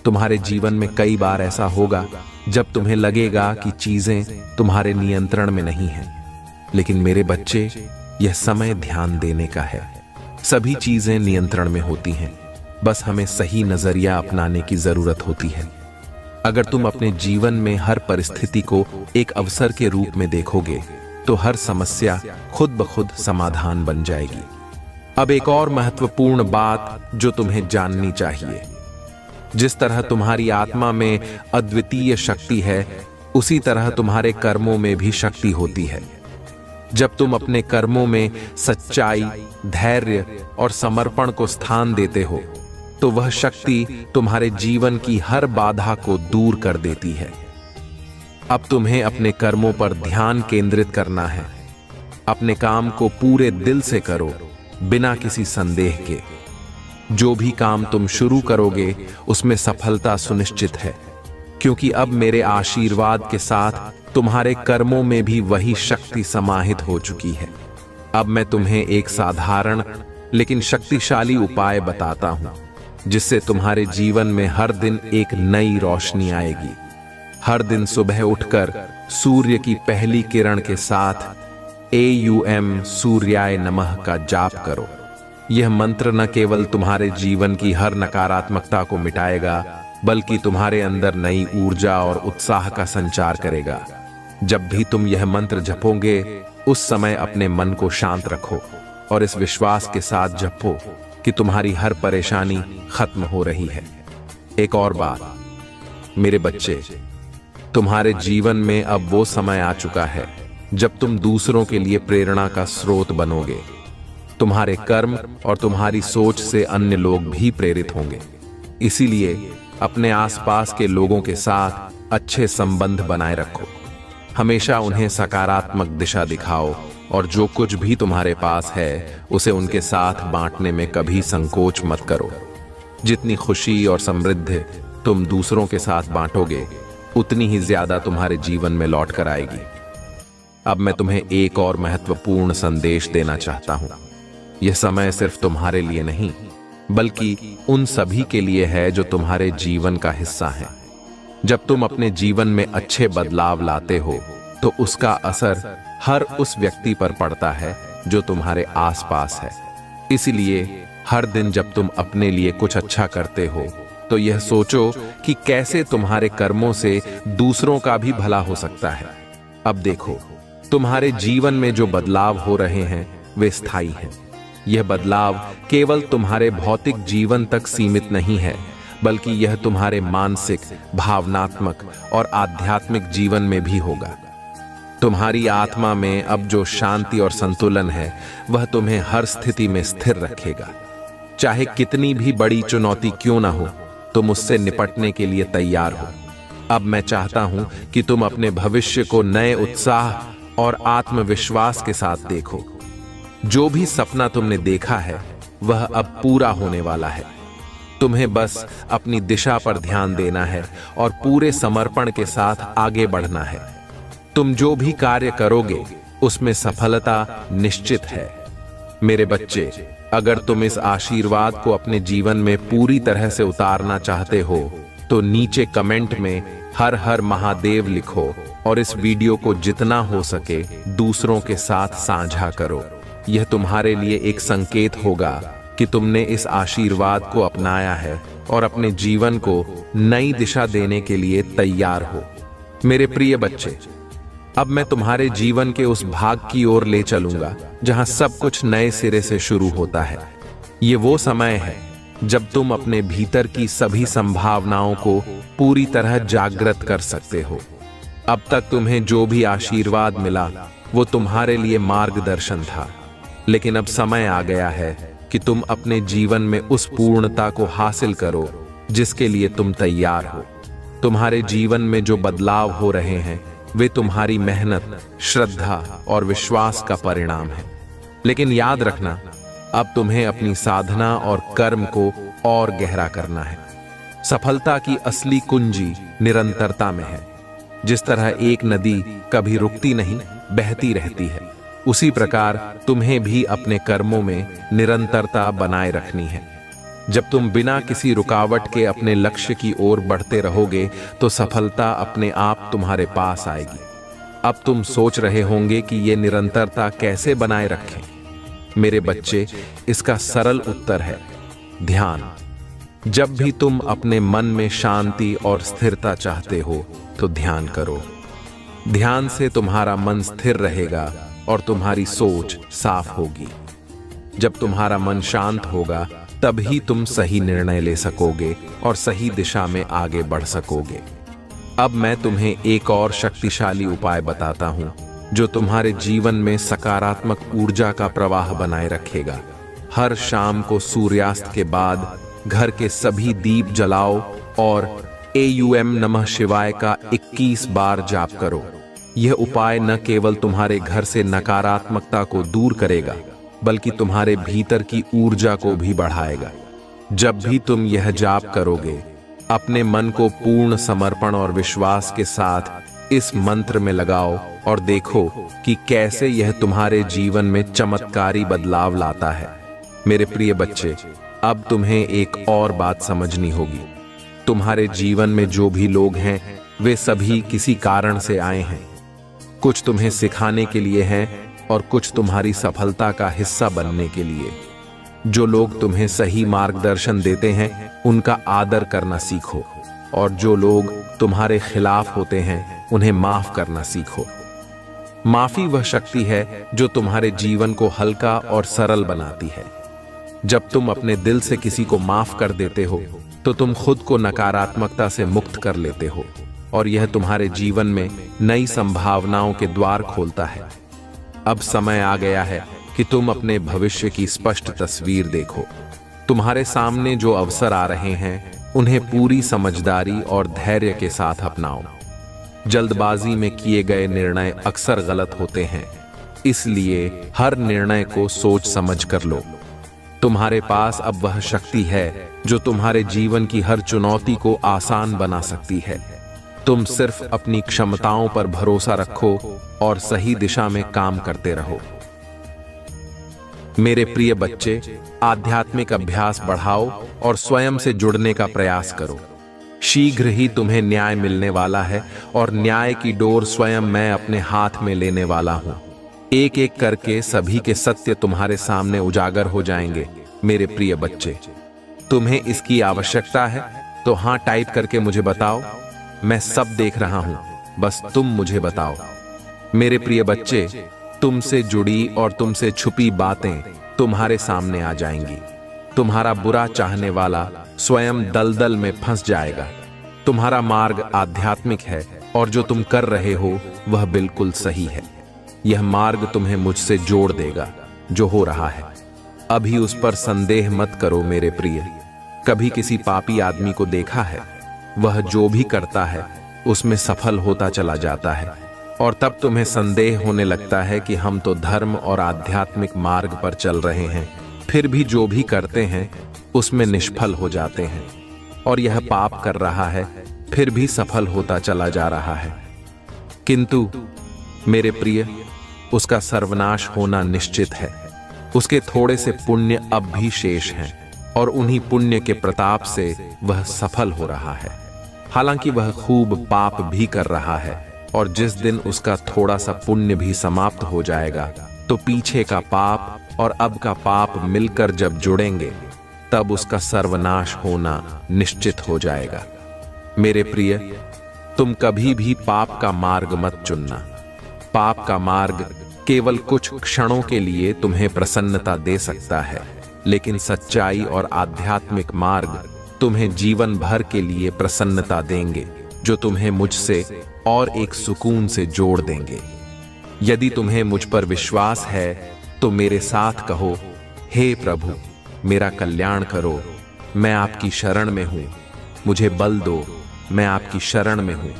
तुम्हारे जीवन में कई बार ऐसा होगा जब तुम्हें लगेगा कि चीजें तुम्हारे नियंत्रण में नहीं हैं। लेकिन मेरे बच्चे, यह समय ध्यान देने का है। सभी चीजें नियंत्रण में होती हैं, बस हमें सही नजरिया अपनाने की जरूरत होती है। अगर तुम अपने जीवन में हर परिस्थिति को एक अवसर के रूप में देखोगे तो हर समस्या खुद ब खुद समाधान बन जाएगी। अब एक और महत्वपूर्ण बात जो तुम्हें जाननी चाहिए, जिस तरह तुम्हारी आत्मा में अद्वितीय शक्ति है उसी तरह तुम्हारे कर्मों में भी शक्ति होती है। जब तुम अपने कर्मों में सच्चाई, धैर्य और समर्पण को स्थान देते हो तो वह शक्ति तुम्हारे जीवन की हर बाधा को दूर कर देती है। अब तुम्हें अपने कर्मों पर ध्यान केंद्रित करना है। अपने काम को पूरे दिल से करो, बिना किसी संदेह के। जो भी काम तुम शुरू करोगे उसमें सफलता सुनिश्चित है, क्योंकि अब मेरे आशीर्वाद के साथ तुम्हारे कर्मों में भी वही शक्ति समाहित हो चुकी है। अब मैं तुम्हें एक साधारण लेकिन शक्तिशाली उपाय बताता हूं, जिससे तुम्हारे जीवन में हर दिन एक नई रोशनी आएगी। हर दिन सुबह उठकर सूर्य की पहली किरण के साथ AUM सूर्याय नमः का जाप करो। यह मंत्र न केवल तुम्हारे जीवन की हर नकारात्मकता को मिटाएगा, बल्कि तुम्हारे अंदर नई ऊर्जा और उत्साह का संचार करेगा। जब भी तुम यह मंत्र जपोगे, उस समय अपने मन को शांत रखो और इस विश्वास के साथ जपो कि तुम्हारी हर परेशानी खत्म हो रही है। एक और बात, मेरे बच्चे, तुम्हारे जीवन में अब वो समय आ चुका है जब तुम दूसरों के लिए प्रेरणा का स्रोत बनोगे। तुम्हारे कर्म और तुम्हारी सोच से अन्य लोग भी प्रेरित होंगे। इसीलिए अपने आसपास के लोगों के साथ अच्छे संबंध बनाए रखो। हमेशा उन्हें सकारात्मक दिशा दिखाओ और जो कुछ भी तुम्हारे पास है उसे उनके साथ बांटने में कभी संकोच मत करो। जितनी खुशी और समृद्धि तुम दूसरों के साथ बांटोगे, उतनी ही ज्यादा तुम्हारे जीवन में लौट कर आएगी। अब मैं तुम्हें एक और महत्वपूर्ण संदेश देना चाहता हूं। यह समय सिर्फ तुम्हारे लिए नहीं, बल्कि उन सभी के लिए है जो तुम्हारे जीवन का हिस्सा है। जब तुम अपने जीवन में अच्छे बदलाव लाते हो, तो उसका असर हर उस व्यक्ति पर पड़ता है जो तुम्हारे आसपास है। इसलिए हर दिन जब तुम अपने लिए कुछ अच्छा करते हो, तो यह सोचो कि कैसे तुम्हारे कर्मों से दूसरों का भी भला हो सकता है। अब देखो, तुम्हारे जीवन में जो बदलाव हो रहे हैं वे स्थायी हैं। यह बदलाव केवल तुम्हारे भौतिक जीवन तक सीमित नहीं है, बल्कि यह तुम्हारे मानसिक, भावनात्मक और आध्यात्मिक जीवन में भी होगा। तुम्हारी आत्मा में अब जो शांति और संतुलन है, वह तुम्हें हर स्थिति में स्थिर रखेगा। चाहे कितनी भी बड़ी चुनौती क्यों ना हो, तुम उससे निपटने के लिए तैयार हो। अब मैं चाहता हूं कि तुम अपने भविष्य को नए उत्साह और आत्मविश्वास के साथ देखो। जो भी सपना तुमने देखा है, वह अब पूरा होने वाला है। तुम्हें बस अपनी दिशा पर ध्यान देना है और पूरे समर्पण के साथ आगे बढ़ना है। तुम जो भी कार्य करोगे, उसमें सफलता निश्चित है। मेरे बच्चे, अगर तुम इस आशीर्वाद को अपने जीवन में पूरी तरह से उतारना चाहते हो, तो नीचे कमेंट में हर हर महादेव लिखो और इस वीडियो को जितना हो सके दूसरों के साथ साझा करो। यह तुम्हारे लिए एक संकेत होगा कि तुमने इस आशीर्वाद को अपनाया है और अपने जीवन को नई दिशा देने के लिए तैयार हो। मेरे प्रिय बच्चे, अब मैं तुम्हारे जीवन के उस भाग की ओर ले चलूंगा जहां सब कुछ नए सिरे से शुरू होता है। ये वो समय है जब तुम अपने भीतर की सभी संभावनाओं को पूरी तरह जागृत कर सकते हो। अब तक तुम्हें जो भी आशीर्वाद मिला, वो तुम्हारे लिए मार्गदर्शन था, लेकिन अब समय आ गया है कि तुम अपने जीवन में उस पूर्णता को हासिल करो जिसके लिए तुम तैयार हो। तुम्हारे जीवन में जो बदलाव हो रहे हैं, वे तुम्हारी मेहनत, श्रद्धा और विश्वास का परिणाम है। लेकिन याद रखना, अब तुम्हें अपनी साधना और कर्म को और गहरा करना है। सफलता की असली कुंजी निरंतरता में है। जिस तरह एक नदी कभी रुकती नहीं, बहती रहती है, उसी प्रकार तुम्हें भी अपने कर्मों में निरंतरता बनाए रखनी है। जब तुम बिना किसी रुकावट के अपने लक्ष्य की ओर बढ़ते रहोगे, तो सफलता अपने आप तुम्हारे पास आएगी। अब तुम सोच रहे होंगे कि ये निरंतरता कैसे बनाए रखें। मेरे बच्चे, इसका सरल उत्तर है ध्यान। जब भी तुम अपने मन में शांति और स्थिरता चाहते हो, तो ध्यान करो। ध्यान से तुम्हारा मन स्थिर रहेगा और तुम्हारी सोच साफ होगी। जब तुम्हारा मन शांत होगा, तभी तुम सही निर्णय ले सकोगे और सही दिशा में आगे बढ़ सकोगे। अब मैं तुम्हें एक और शक्तिशाली उपाय बताता हूं, जो तुम्हारे जीवन में सकारात्मक ऊर्जा का प्रवाह बनाए रखेगा। हर शाम को सूर्यास्त के बाद घर के सभी दीप जलाओ और AUM नमः शिवाय का 21 बार जाप करो। यह उपाय न केवल तुम्हारे घर से नकारात्मकता को दूर करेगा, बल्कि तुम्हारे भीतर की ऊर्जा को भी बढ़ाएगा। जब भी तुम यह जाप करोगे, अपने मन को पूर्ण समर्पण और विश्वास के साथ इस मंत्र में लगाओ और देखो कि कैसे यह तुम्हारे जीवन में चमत्कारी बदलाव लाता है। मेरे प्रिय बच्चे, अब तुम्हें एक और बात समझनी होगी। तुम्हारे जीवन में जो भी लोग हैं वे सभी किसी कारण से आए हैं। कुछ तुम्हें सिखाने के लिए हैं और कुछ तुम्हारी सफलता का हिस्सा बनने के लिए। जो लोग तुम्हें सही मार्गदर्शन देते हैं उनका आदर करना सीखो, और जो लोग तुम्हारे खिलाफ होते हैं उन्हें माफ करना सीखो। माफी वह शक्ति है जो तुम्हारे जीवन को हल्का और सरल बनाती है। जब तुम अपने दिल से किसी को माफ कर देते हो तो तुम खुद को नकारात्मकता से मुक्त कर लेते हो, और यह तुम्हारे जीवन में नई संभावनाओं के द्वार खोलता है। अब समय आ गया है कि तुम अपने भविष्य की स्पष्ट तस्वीर देखो। तुम्हारे सामने जो अवसर आ रहे हैं उन्हें पूरी समझदारी और धैर्य के साथ अपनाओ। जल्दबाजी में किए गए निर्णय अक्सर गलत होते हैं, इसलिए हर निर्णय को सोच समझ कर लो। तुम्हारे पास अब वह शक्ति है जो तुम्हारे जीवन की हर चुनौती को आसान बना सकती है। तुम सिर्फ अपनी क्षमताओं पर भरोसा रखो और सही दिशा में काम करते रहो। मेरे प्रिय बच्चे, आध्यात्मिक अभ्यास बढ़ाओ और स्वयं से जुड़ने का प्रयास करो। शीघ्र ही तुम्हें न्याय मिलने वाला है और न्याय की डोर स्वयं मैं अपने हाथ में लेने वाला हूं। एक एक करके सभी के सत्य तुम्हारे सामने उजागर हो जाएंगे। मेरे प्रिय बच्चे, तुम्हें इसकी आवश्यकता है तो हां टाइप करके मुझे बताओ। मैं सब देख रहा हूं, बस तुम मुझे बताओ। मेरे प्रिय बच्चे, तुमसे जुड़ी और तुमसे छुपी बातें तुम्हारे सामने आ जाएंगी। तुम्हारा बुरा चाहने वाला स्वयं दलदल में फंस जाएगा। तुम्हारा मार्ग आध्यात्मिक है और जो तुम कर रहे हो वह बिल्कुल सही है। यह मार्ग तुम्हें मुझसे जोड़ देगा। जो हो रहा है अभी उस पर संदेह मत करो। मेरे प्रिय, कभी किसी पापी आदमी को देखा है? वह जो भी करता है उसमें सफल होता चला जाता है, और तब तुम्हें संदेह होने लगता है कि हम तो धर्म और आध्यात्मिक मार्ग पर चल रहे हैं, फिर भी जो भी करते हैं उसमें निष्फल हो जाते हैं। और यह पाप कर रहा है फिर भी सफल होता चला जा रहा है। किंतु मेरे प्रिय, उसका सर्वनाश होना निश्चित है। उसके थोड़े से पुण्य अब भी शेष हैं और उन्हीं पुण्य के प्रताप से वह सफल हो रहा है। हालांकि वह खूब पाप भी कर रहा है, और जिस दिन उसका थोड़ा सा पुण्य भी समाप्त हो जाएगा तो पीछे का पाप और अब का पाप मिलकर जब जुड़ेंगे तब उसका सर्वनाश होना निश्चित हो जाएगा। मेरे प्रिय, तुम कभी भी पाप का मार्ग मत चुनना। पाप का मार्ग केवल कुछ क्षणों के लिए तुम्हें प्रसन्नता दे सकता है, लेकिन सच्चाई और आध्यात्मिक मार्ग तुम्हें जीवन भर के लिए प्रसन्नता देंगे, जो तुम्हें मुझसे और एक सुकून से जोड़ देंगे। यदि तुम्हें मुझ पर विश्वास है तो मेरे साथ कहो, हे प्रभु, मेरा कल्याण करो। मैं आपकी शरण में हूं, मुझे बल दो। मैं आपकी शरण में हूं,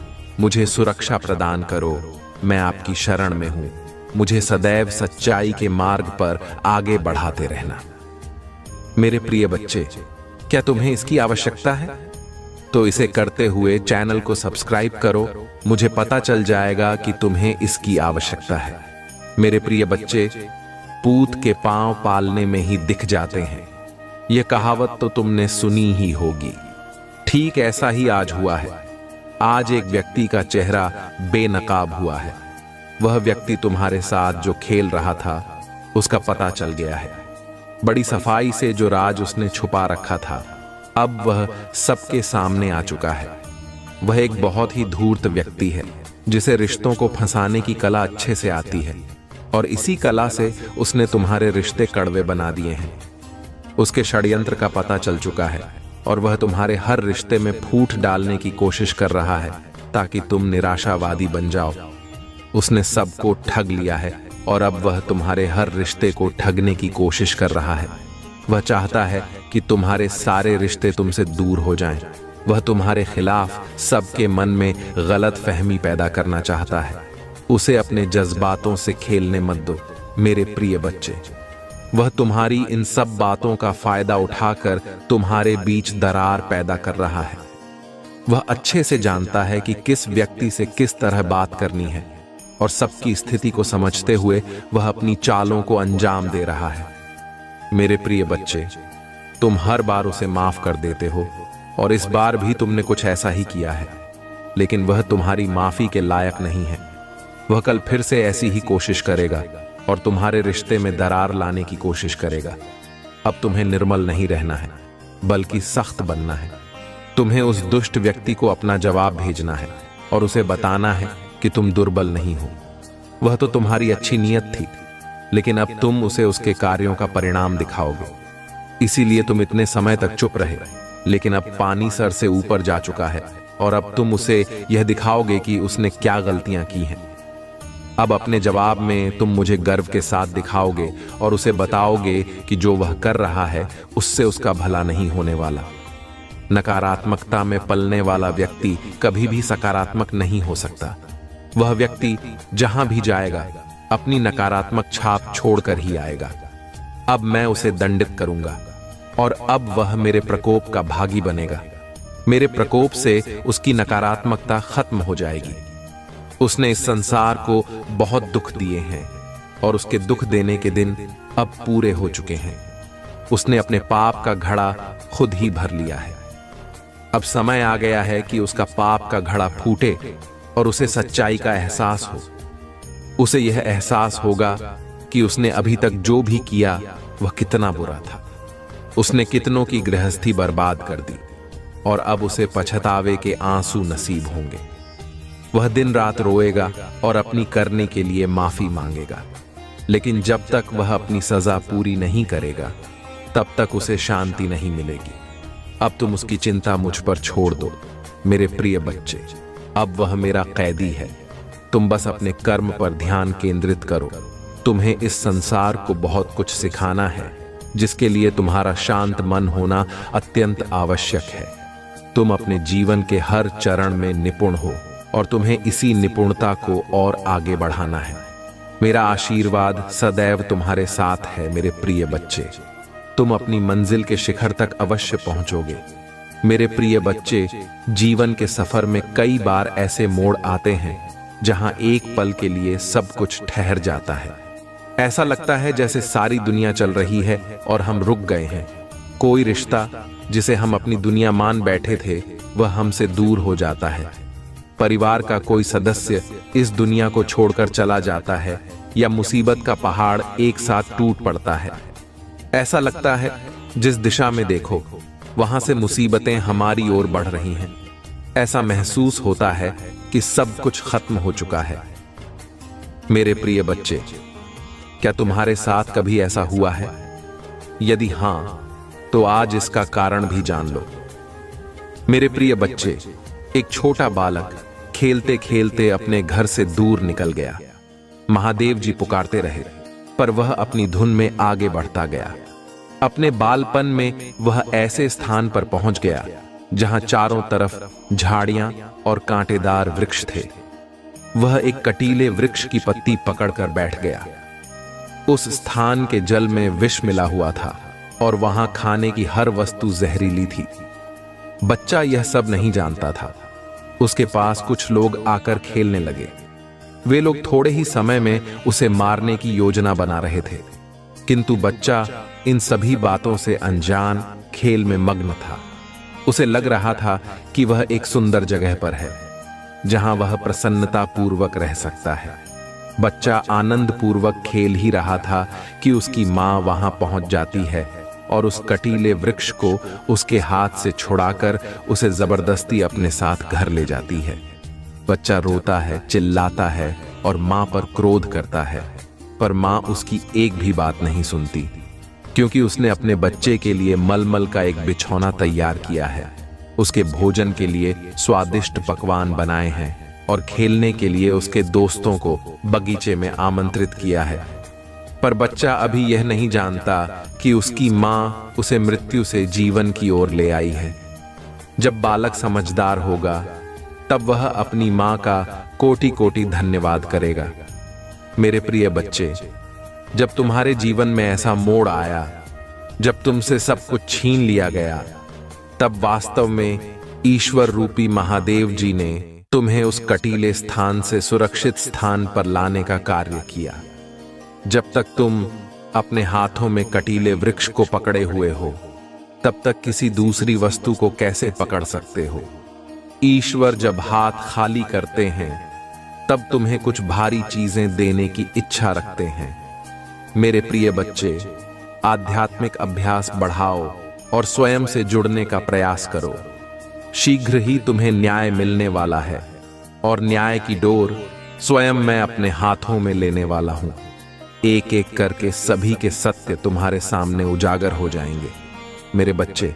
मुझे सुरक्षा प्रदान करो। मैं आपकी शरण में हूं, मुझे सदैव सच्चाई के मार्ग पर आगे बढ़ाते रहना। मेरे प्रिय बच्चे, क्या तुम्हें इसकी आवश्यकता है? तो इसे करते हुए चैनल को सब्सक्राइब करो। मुझे पता चल जाएगा कि तुम्हें इसकी आवश्यकता है। मेरे प्रिय बच्चे, पूत के पांव पालने में ही दिख जाते हैं, यह कहावत तो तुमने सुनी ही होगी। ठीक ऐसा ही आज हुआ है। आज एक व्यक्ति का चेहरा बेनकाब हुआ है। वह व्यक्ति तुम्हारे साथ जो खेल रहा था उसका पता चल गया है। बड़ी सफाई से जो राज उसने छुपा रखा था अब वह सबके सामने आ चुका है। वह एक बहुत ही धूर्त व्यक्ति है जिसे रिश्तों को फंसाने की कला अच्छे से आती है, और इसी कला से उसने तुम्हारे रिश्ते कड़वे बना दिए हैं। उसके षड्यंत्र का पता चल चुका है और वह तुम्हारे हर रिश्ते में फूट डालने की कोशिश कर रहा है ताकि तुम निराशावादी बन जाओ। उसने सबको ठग लिया है और अब वह तुम्हारे हर रिश्ते को ठगने की कोशिश कर रहा है। वह चाहता है कि तुम्हारे सारे रिश्ते तुमसे दूर हो जाएं। वह तुम्हारे खिलाफ सबके मन में गलत फहमी पैदा करना चाहता है। उसे अपने जज्बातों से खेलने मत दो मेरे प्रिय बच्चे। वह तुम्हारी इन सब बातों का फायदा उठाकर तुम्हारे बीच दरार पैदा कर रहा है। वह अच्छे से जानता है कि किस व्यक्ति से किस तरह बात करनी है, और सबकी स्थिति को समझते हुए वह अपनी चालों को अंजाम दे रहा है। मेरे प्रिय बच्चे, तुम हर बार उसे माफ कर देते हो और इस बार भी तुमने कुछ ऐसा ही किया है, लेकिन वह तुम्हारी माफी के लायक नहीं है। वह कल फिर से ऐसी ही कोशिश करेगा और तुम्हारे रिश्ते में दरार लाने की कोशिश करेगा। अब तुम्हें निर्मल नहीं रहना है, बल्कि सख्त बनना है। तुम्हें उस दुष्ट व्यक्ति को अपना जवाब भेजना है और उसे बताना है कि तुम दुर्बल नहीं हो। वह तो तुम्हारी अच्छी नीयत थी, लेकिन अब तुम उसे उसके कार्यों का परिणाम दिखाओगे। इसीलिए तुम इतने समय तक चुप रहे, लेकिन अब पानी सर से ऊपर जा चुका है और अब तुम उसे यह दिखाओगे कि उसने क्या गलतियां की हैं। अब अपने जवाब में तुम मुझे गर्व के साथ दिखाओगे और उसे बताओगे कि जो वह कर रहा है उससे उसका भला नहीं होने वाला। नकारात्मकता में पलने वाला व्यक्ति कभी भी सकारात्मक नहीं हो सकता। वह व्यक्ति जहां भी जाएगा अपनी नकारात्मक छाप छोड़कर ही आएगा। अब मैं उसे दंडित करूंगा और अब वह मेरे प्रकोप का भागी बनेगा। मेरे प्रकोप से उसकी नकारात्मकता खत्म हो जाएगी। उसने इस संसार को बहुत दुख दिए हैं और उसके दुख देने के दिन अब पूरे हो चुके हैं। उसने अपने पाप का घड़ा खुद ही भर लिया है। अब समय आ गया है कि उसका पाप का घड़ा फूटे और उसे सच्चाई का एहसास हो। उसे यह एहसास होगा कि उसने अभी तक जो भी किया वह कितना बुरा था। उसने कितनों की गृहस्थी बर्बाद कर दी और अब उसे पछतावे के आंसू नसीब होंगे। वह दिन रात रोएगा और अपनी करने के लिए माफी मांगेगा, लेकिन जब तक वह अपनी सजा पूरी नहीं करेगा तब तक उसे शांति नहीं मिलेगी। अब तुम उसकी चिंता मुझ पर छोड़ दो मेरे प्रिय बच्चे। अब वह मेरा कैदी है। तुम बस अपने कर्म पर ध्यान केंद्रित करो। तुम्हें इस संसार को बहुत कुछ सिखाना है, जिसके लिए तुम्हारा शांत मन होना अत्यंत आवश्यक है। तुम अपने जीवन के हर चरण में निपुण हो और तुम्हें इसी निपुणता को और आगे बढ़ाना है। मेरा आशीर्वाद सदैव तुम्हारे साथ है मेरे प्रिय बच्चे। तुम अपनी मंजिल के शिखर तक अवश्य पहुंचोगे। मेरे प्रिय बच्चे, जीवन के सफर में कई बार ऐसे मोड़ आते हैं जहां एक पल के लिए सब कुछ ठहर जाता है। ऐसा लगता है जैसे सारी दुनिया चल रही है और हम रुक गए हैं। कोई रिश्ता जिसे हम अपनी दुनिया मान बैठे थे वह हमसे दूर हो जाता है। परिवार का कोई सदस्य इस दुनिया को छोड़कर चला जाता है या मुसीबत का पहाड़ एक साथ टूट पड़ता है। ऐसा लगता है जिस दिशा में देखो वहां से मुसीबतें हमारी ओर बढ़ रही हैं। ऐसा महसूस होता है कि सब कुछ खत्म हो चुका है। मेरे प्रिय बच्चे, क्या तुम्हारे साथ कभी ऐसा हुआ है? यदि हां, तो आज इसका कारण भी जान लो। मेरे प्रिय बच्चे, एक छोटा बालक खेलते खेलते अपने घर से दूर निकल गया। महादेव जी पुकारते रहे, पर वह अपनी धुन में आगे बढ़ता गया। अपने बालपन में वह ऐसे स्थान पर पहुंच गया जहां चारों तरफ झाड़ियां और कांटेदार वृक्ष थे। वह एक कटीले वृक्ष की पत्ती पकड़कर बैठ गया। उस स्थान के जल में विष मिला हुआ था और वहां खाने की हर वस्तु जहरीली थी। बच्चा यह सब नहीं जानता था। उसके पास कुछ लोग आकर खेलने लगे। वे लोग थोड़े ही समय में उसे मारने की योजना बना रहे थे, किंतु बच्चा इन सभी बातों से अनजान खेल में मग्न था। उसे लग रहा था कि वह एक सुंदर जगह पर है जहां वह प्रसन्नता पूर्वक रह सकता है। बच्चा आनंद पूर्वक खेल ही रहा था कि उसकी मां वहां पहुंच जाती है और उस कटीले वृक्ष को उसके हाथ से छुड़ाकर उसे जबरदस्ती अपने साथ घर ले जाती है। बच्चा रोता है, चिल्लाता है और मां पर क्रोध करता है, पर मां उसकी एक भी बात नहीं सुनती, क्योंकि उसने अपने बच्चे के लिए मलमल का एक बिछौना तैयार किया है। उसके भोजन के लिए स्वादिष्ट पकवान बनाए हैं और खेलने के लिए उसके दोस्तों को बगीचे में आमंत्रित किया है। पर बच्चा अभी यह नहीं जानता कि उसकी मां उसे मृत्यु से जीवन की ओर ले आई है। जब बालक समझदार होगा तब वह अपनी मां का कोटि कोटि धन्यवाद करेगा। मेरे प्रिय बच्चे, जब तुम्हारे जीवन में ऐसा मोड़ आया, जब तुमसे सब कुछ छीन लिया गया, तब वास्तव में ईश्वर रूपी महादेव जी ने तुम्हें उस कटीले स्थान से सुरक्षित स्थान पर लाने का कार्य किया। जब तक तुम अपने हाथों में कटीले वृक्ष को पकड़े हुए हो, तब तक किसी दूसरी वस्तु को कैसे पकड़ सकते हो? ईश्वर जब हाथ खाली करते हैं तब तुम्हें कुछ भारी चीजें देने की इच्छा रखते हैं। मेरे प्रिय बच्चे, आध्यात्मिक अभ्यास बढ़ाओ और स्वयं से जुड़ने का प्रयास करो। शीघ्र ही तुम्हें न्याय मिलने वाला है और न्याय की डोर स्वयं मैं अपने हाथों में लेने वाला हूं। एक एक करके सभी के सत्य तुम्हारे सामने उजागर हो जाएंगे। मेरे बच्चे,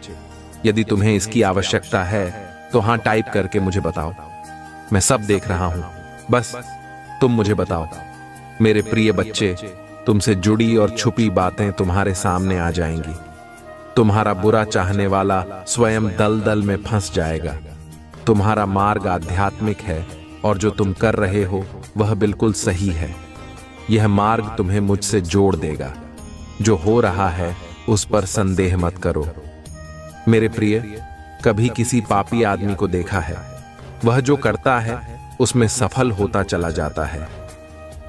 यदि तुम्हें इसकी आवश्यकता है तो हां टाइप करके मुझे बताओ। मैं सब देख रहा हूं, बस तुम मुझे बताओ। मेरे प्रिय बच्चे, तुमसे जुड़ी और छुपी बातें तुम्हारे सामने आ जाएंगी। तुम्हारा बुरा चाहने वाला स्वयं दलदल में फंस जाएगा। तुम्हारा मार्ग आध्यात्मिक है और जो तुम कर रहे हो वह बिल्कुल सही है। यह मार्ग तुम्हें मुझसे जोड़ देगा। जो हो रहा है उस पर संदेह मत करो। मेरे प्रिय, कभी किसी पापी आदमी को देखा है? वह जो करता है उसमें सफल होता चला जाता है।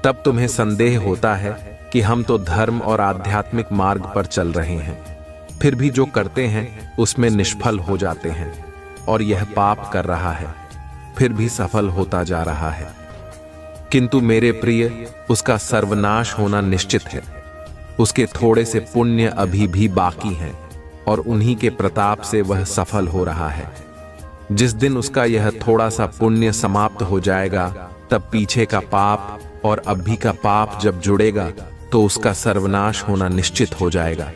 तब तुम्हें संदेह होता है कि हम तो धर्म और आध्यात्मिक मार्ग पर चल रहे हैं, फिर भी जो करते हैं उसमें निष्फल हो जाते हैं। और यह पाप कर रहा है, फिर भी सफल होता जा रहा है। किंतु मेरे प्रिय, उसका सर्वनाश होना निश्चित है। उसके थोड़े से पुण्य अभी भी बाकी हैं और उन्हीं के प्रताप से वह सफल हो रहा है। जिस दिन उसका यह थोड़ा सा पुण्य समाप्त हो जाएगा, तब पीछे का पाप और अभी का पाप जब जुड़ेगा तो उसका सर्वनाश होना निश्चित हो जाएगा।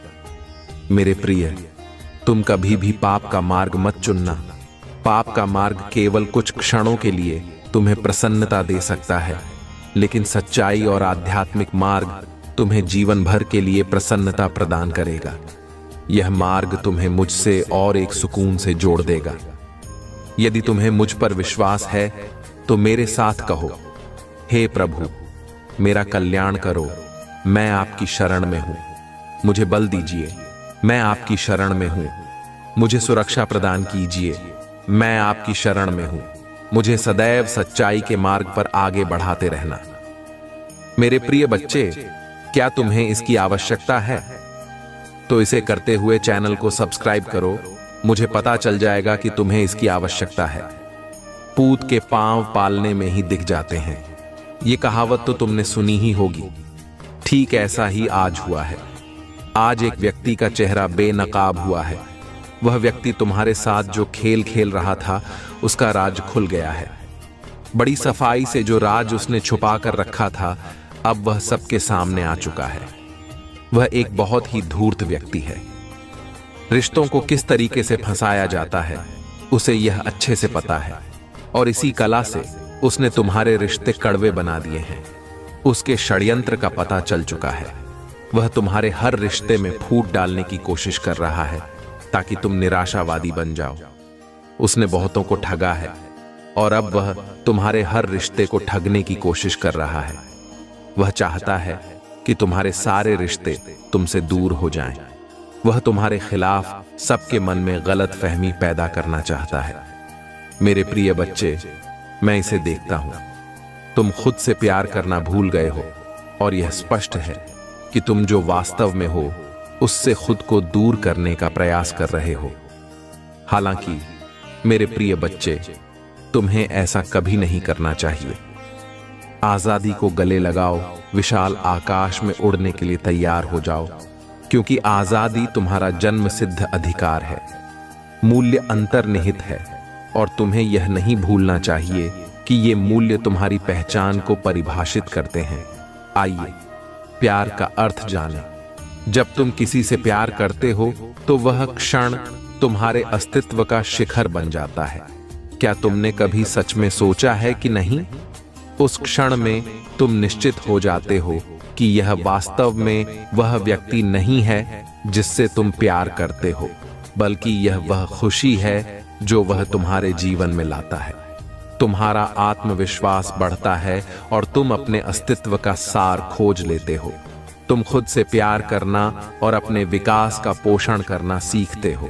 मेरे प्रिय, तुम कभी भी पाप का मार्ग मत चुनना। पाप का मार्ग केवल कुछ क्षणों के लिए तुम्हें प्रसन्नता दे सकता है, लेकिन सच्चाई और आध्यात्मिक मार्ग तुम्हें जीवन भर के लिए प्रसन्नता प्रदान करेगा। यह मार्ग तुम्हें मुझसे और एक सुकून से जोड़ देगा। यदि तुम्हें मुझ पर विश्वास है तो मेरे साथ कहो, हे प्रभु, मेरा कल्याण करो, मैं आपकी शरण में हूं। मुझे बल दीजिए, मैं आपकी शरण में हूं। मुझे सुरक्षा प्रदान कीजिए, मैं आपकी शरण में हूं। मुझे सदैव सच्चाई के मार्ग पर आगे बढ़ाते रहना। मेरे प्रिय बच्चे, क्या तुम्हें इसकी आवश्यकता है? तो इसे करते हुए चैनल को सब्सक्राइब करो। मुझे पता चल जाएगा कि तुम्हें इसकी आवश्यकता है। पूत के पांव पालने में ही दिख जाते हैं, ये कहावत तो तुमने सुनी ही होगी। ठीक ऐसा ही आज हुआ है। आज एक व्यक्ति का चेहरा बेनकाब हुआ है। वह व्यक्ति तुम्हारे साथ जो खेल खेल रहा था उसका राज खुल गया है। बड़ी सफाई से जो राज उसने छुपा कर रखा था, अब वह सबके सामने आ चुका है। वह एक बहुत ही धूर्त व्यक्ति है। रिश्तों को किस तरीके से फंसाया जाता है उसे यह अच्छे से पता है, और इसी कला से उसने तुम्हारे रिश्ते कड़वे बना दिए हैं। उसके षड्यंत्र का पता चल चुका है। वह तुम्हारे हर रिश्ते में फूट डालने की कोशिश कर रहा है ताकि तुम निराशावादी बन जाओ। उसने बहुतों को ठगा है और अब वह तुम्हारे हर रिश्ते को ठगने की कोशिश कर रहा है। वह चाहता है कि तुम्हारे सारे रिश्ते तुमसे दूर हो जाएं। वह तुम्हारे खिलाफ सबके मन में गलत फहमी पैदा करना चाहता है। मेरे प्रिय बच्चे, मैं इसे देखता हूं। तुम खुद से प्यार करना भूल गए हो और यह स्पष्ट है कि तुम जो वास्तव में हो उससे खुद को दूर करने का प्रयास कर रहे हो। हालांकि मेरे प्रिय बच्चे, तुम्हें ऐसा कभी नहीं करना चाहिए। आजादी को गले लगाओ, विशाल आकाश में उड़ने के लिए तैयार हो जाओ, क्योंकि आजादी तुम्हारा जन्म सिद्ध अधिकार है। मूल्य अंतर्निहित है और तुम्हें यह नहीं भूलना चाहिए कि ये मूल्य तुम्हारी पहचान को परिभाषित करते हैं। आइए प्यार का अर्थ जानें। जब तुम किसी से प्यार करते हो तो वह क्षण तुम्हारे अस्तित्व का शिखर बन जाता है। क्या तुमने कभी सच में सोचा है कि नहीं? उस क्षण में तुम निश्चित हो जाते हो कि यह वास्तव में वह व्यक्ति नहीं है जिससे तुम प्यार करते हो, बल्कि यह वह खुशी है जो वह तुम्हारे जीवन में लाता है। तुम्हारा आत्मविश्वास बढ़ता है और तुम अपने अस्तित्व का सार खोज लेते हो। तुम खुद से प्यार करना और अपने विकास का पोषण करना सीखते हो।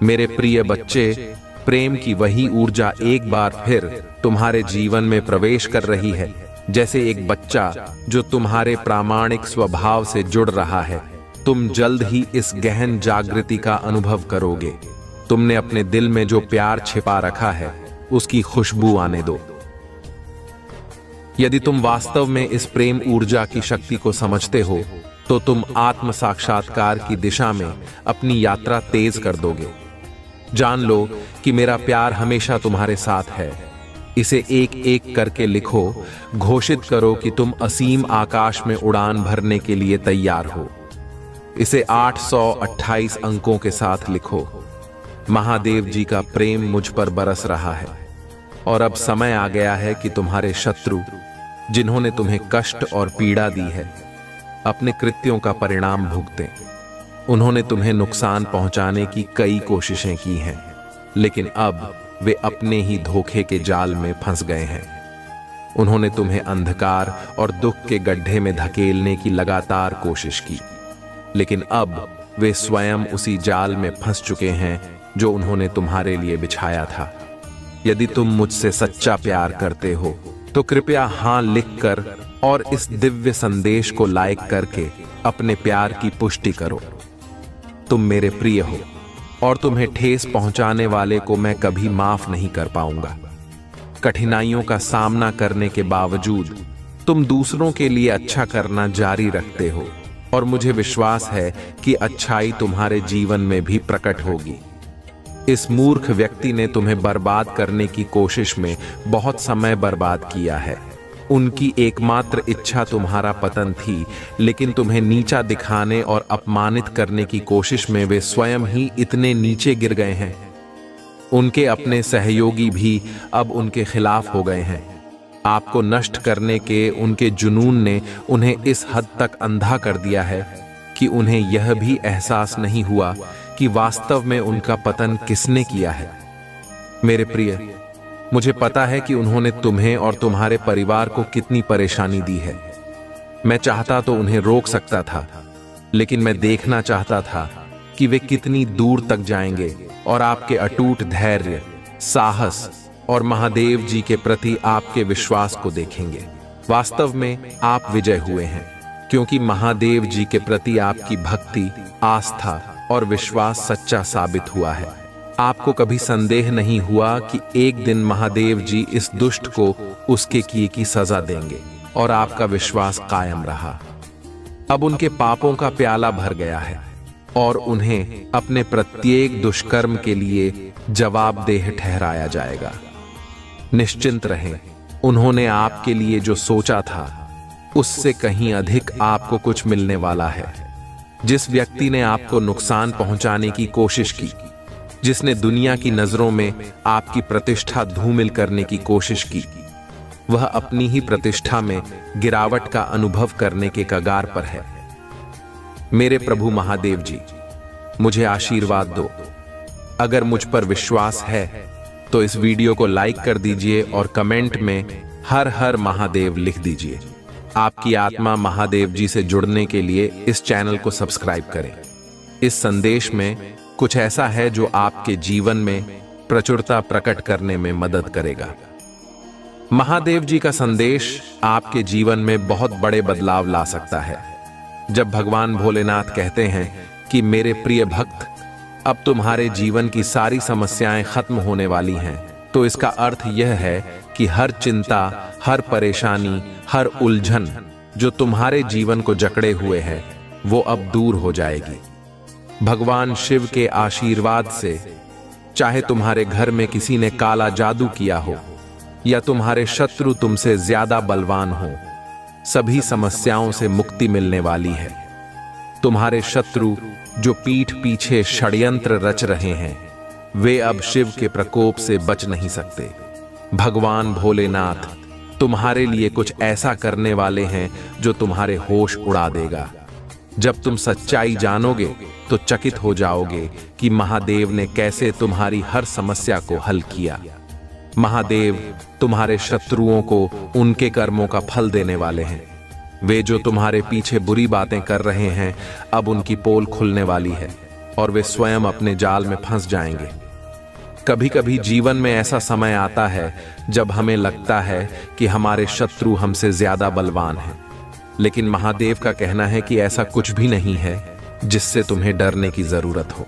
मेरे प्रिय बच्चे, प्रेम की वही ऊर्जा एक बार फिर तुम्हारे जीवन में प्रवेश कर रही है जैसे एक बच्चा जो तुम्हारे प्रामाणिक स्वभाव से जुड़ रहा है। तुम जल्द ही इस गहन जागृति का अनुभव करोगे। तुमने अपने दिल में जो प्यार छिपा रखा है उसकी खुशबू आने दो। यदि तुम वास्तव में इस प्रेम ऊर्जा की शक्ति को समझते हो तो तुम आत्म साक्षात्कार की दिशा में अपनी यात्रा तेज कर दोगे। जान लो कि मेरा प्यार हमेशा तुम्हारे साथ है। इसे एक एक करके लिखो। घोषित करो कि तुम असीम आकाश में उड़ान भरने के लिए तैयार हो। इसे 828 अंकों के साथ लिखो। महादेव जी का प्रेम मुझ पर बरस रहा है और अब समय आ गया है कि तुम्हारे शत्रु, जिन्होंने तुम्हें कष्ट और पीड़ा दी है, अपने कृत्यों का परिणाम भुगतें। उन्होंने तुम्हें नुकसान पहुंचाने की कई कोशिशें की हैं, लेकिन अब वे अपने ही धोखे के जाल में फंस गए हैं। उन्होंने तुम्हें अंधकार और दुख के गड्ढे में धकेलने की लगातार कोशिश की, लेकिन अब वे स्वयं उसी जाल में फंस चुके हैं जो उन्होंने तुम्हारे लिए बिछाया था। यदि तुम मुझसे सच्चा प्यार करते हो तो कृपया हां लिखकर और इस दिव्य संदेश को लाइक करके अपने प्यार की पुष्टि करो। तुम मेरे प्रिय हो और तुम्हें ठेस पहुंचाने वाले को मैं कभी माफ नहीं कर पाऊंगा। कठिनाइयों का सामना करने के बावजूद तुम दूसरों के लिए अच्छा करना जारी रखते हो और मुझे विश्वास है कि अच्छाई तुम्हारे जीवन में भी प्रकट होगी। इस मूर्ख व्यक्ति ने तुम्हें बर्बाद करने की कोशिश में बहुत समय बर्बाद किया है। उनकी एकमात्र इच्छा तुम्हारा पतन थी, लेकिन तुम्हें नीचा दिखाने और अपमानित करने की कोशिश में वे स्वयं ही इतने नीचे गिर गए हैं। उनके अपने सहयोगी भी अब उनके खिलाफ हो गए हैं। आपको नष्ट करने के उनके जुनून ने उन्हें इस हद तक अंधा कर दिया है कि उन्हें यह भी एहसास नहीं हुआ कि वास्तव में उनका पतन किसने किया है। मेरे प्रिय, मुझे पता है कि उन्होंने तुम्हें और तुम्हारे परिवार को कितनी परेशानी दी है। मैं चाहता तो उन्हें रोक सकता था, लेकिन मैं देखना चाहता था कि वे कितनी दूर तक जाएंगे और आपके अटूट धैर्य, साहस और महादेव जी के प्रति आपके विश्वास को देखेंगे। वास्तव में आप विजय हुए हैं, क्योंकि महादेव जी के प्रति आपकी भक्ति, आस्था और विश्वास सच्चा साबित हुआ है। आपको कभी संदेह नहीं हुआ कि एक दिन महादेव जी इस दुष्ट को उसके किए की सजा देंगे, और आपका विश्वास कायम रहा। अब उनके पापों का प्याला भर गया है और उन्हें अपने प्रत्येक दुष्कर्म के लिए जवाबदेह ठहराया जाएगा। निश्चिंत रहें, उन्होंने आपके लिए जो सोचा था उससे कहीं अधिक आपको कुछ मिलने वाला है। जिस व्यक्ति ने आपको नुकसान पहुंचाने की कोशिश की, जिसने दुनिया की नजरों में आपकी प्रतिष्ठा धूमिल करने की कोशिश की, वह अपनी ही प्रतिष्ठा में गिरावट का अनुभव करने के कगार पर है। मेरे प्रभु महादेव जी, मुझे आशीर्वाद दो। अगर मुझ पर विश्वास है तो इस वीडियो को लाइक कर दीजिए और कमेंट में हर हर महादेव लिख दीजिए। आपकी आत्मा महादेव जी से जुड़ने के लिए इस चैनल को सब्सक्राइब करें। इस संदेश में कुछ ऐसा है जो आपके जीवन में प्रचुरता प्रकट करने में मदद करेगा। महादेव जी का संदेश आपके जीवन में बहुत बड़े बदलाव ला सकता है। जब भगवान भोलेनाथ कहते हैं कि मेरे प्रिय भक्त, अब तुम्हारे जीवन की सारी समस्याएं खत्म होने वाली हैं, तो इसका अर्थ यह है कि हर चिंता, हर परेशानी, हर उलझन जो तुम्हारे जीवन को जकड़े हुए है, वो अब दूर हो जाएगी। भगवान शिव के आशीर्वाद से, चाहे तुम्हारे घर में किसी ने काला जादू किया हो या तुम्हारे शत्रु तुमसे ज्यादा बलवान हो, सभी समस्याओं से मुक्ति मिलने वाली है। तुम्हारे शत्रु जो पीठ पीछे षड्यंत्र रच रहे हैं, वे अब शिव के प्रकोप से बच नहीं सकते। भगवान भोलेनाथ तुम्हारे लिए कुछ ऐसा करने वाले हैं जो तुम्हारे होश उड़ा देगा। जब तुम सच्चाई जानोगे तो चकित हो जाओगे कि महादेव ने कैसे तुम्हारी हर समस्या को हल किया। महादेव तुम्हारे शत्रुओं को उनके कर्मों का फल देने वाले हैं। वे जो तुम्हारे पीछे बुरी बातें कर रहे हैं, अब उनकी पोल खुलने वाली है और वे स्वयं अपने जाल में फंस जाएंगे। कभी कभी जीवन में ऐसा समय आता है जब हमें लगता है कि हमारे शत्रु हमसे ज्यादा बलवान हैं, लेकिन महादेव का कहना है कि ऐसा कुछ भी नहीं है जिससे तुम्हें डरने की जरूरत हो।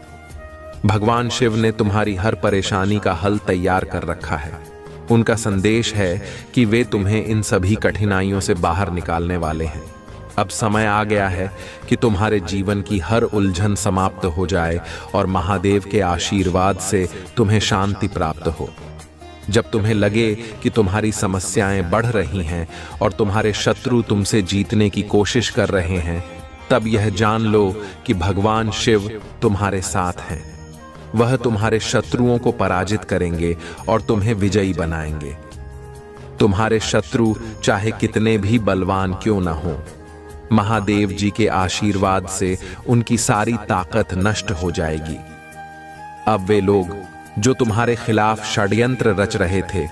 भगवान शिव ने तुम्हारी हर परेशानी का हल तैयार कर रखा है। उनका संदेश है कि वे तुम्हें इन सभी कठिनाइयों से बाहर निकालने वाले हैं। अब समय आ गया है कि तुम्हारे जीवन की हर उलझन समाप्त हो जाए और महादेव के आशीर्वाद से तुम्हें शांति प्राप्त हो। जब तुम्हें लगे कि तुम्हारी समस्याएं बढ़ रही हैं और तुम्हारे शत्रु तुमसे जीतने की कोशिश कर रहे हैं, तब यह जान लो कि भगवान शिव तुम्हारे साथ हैं। वह तुम्हारे शत्रुओं को पराजित करेंगे और तुम्हें विजयी बनाएंगे। तुम्हारे शत्रु चाहे कितने भी बलवान क्यों न हो, महादेव जी के आशीर्वाद से उनकी सारी ताकत नष्ट हो जाएगी। अब वे लोग जो तुम्हारे खिलाफ षड्यंत्र रच रहे थे,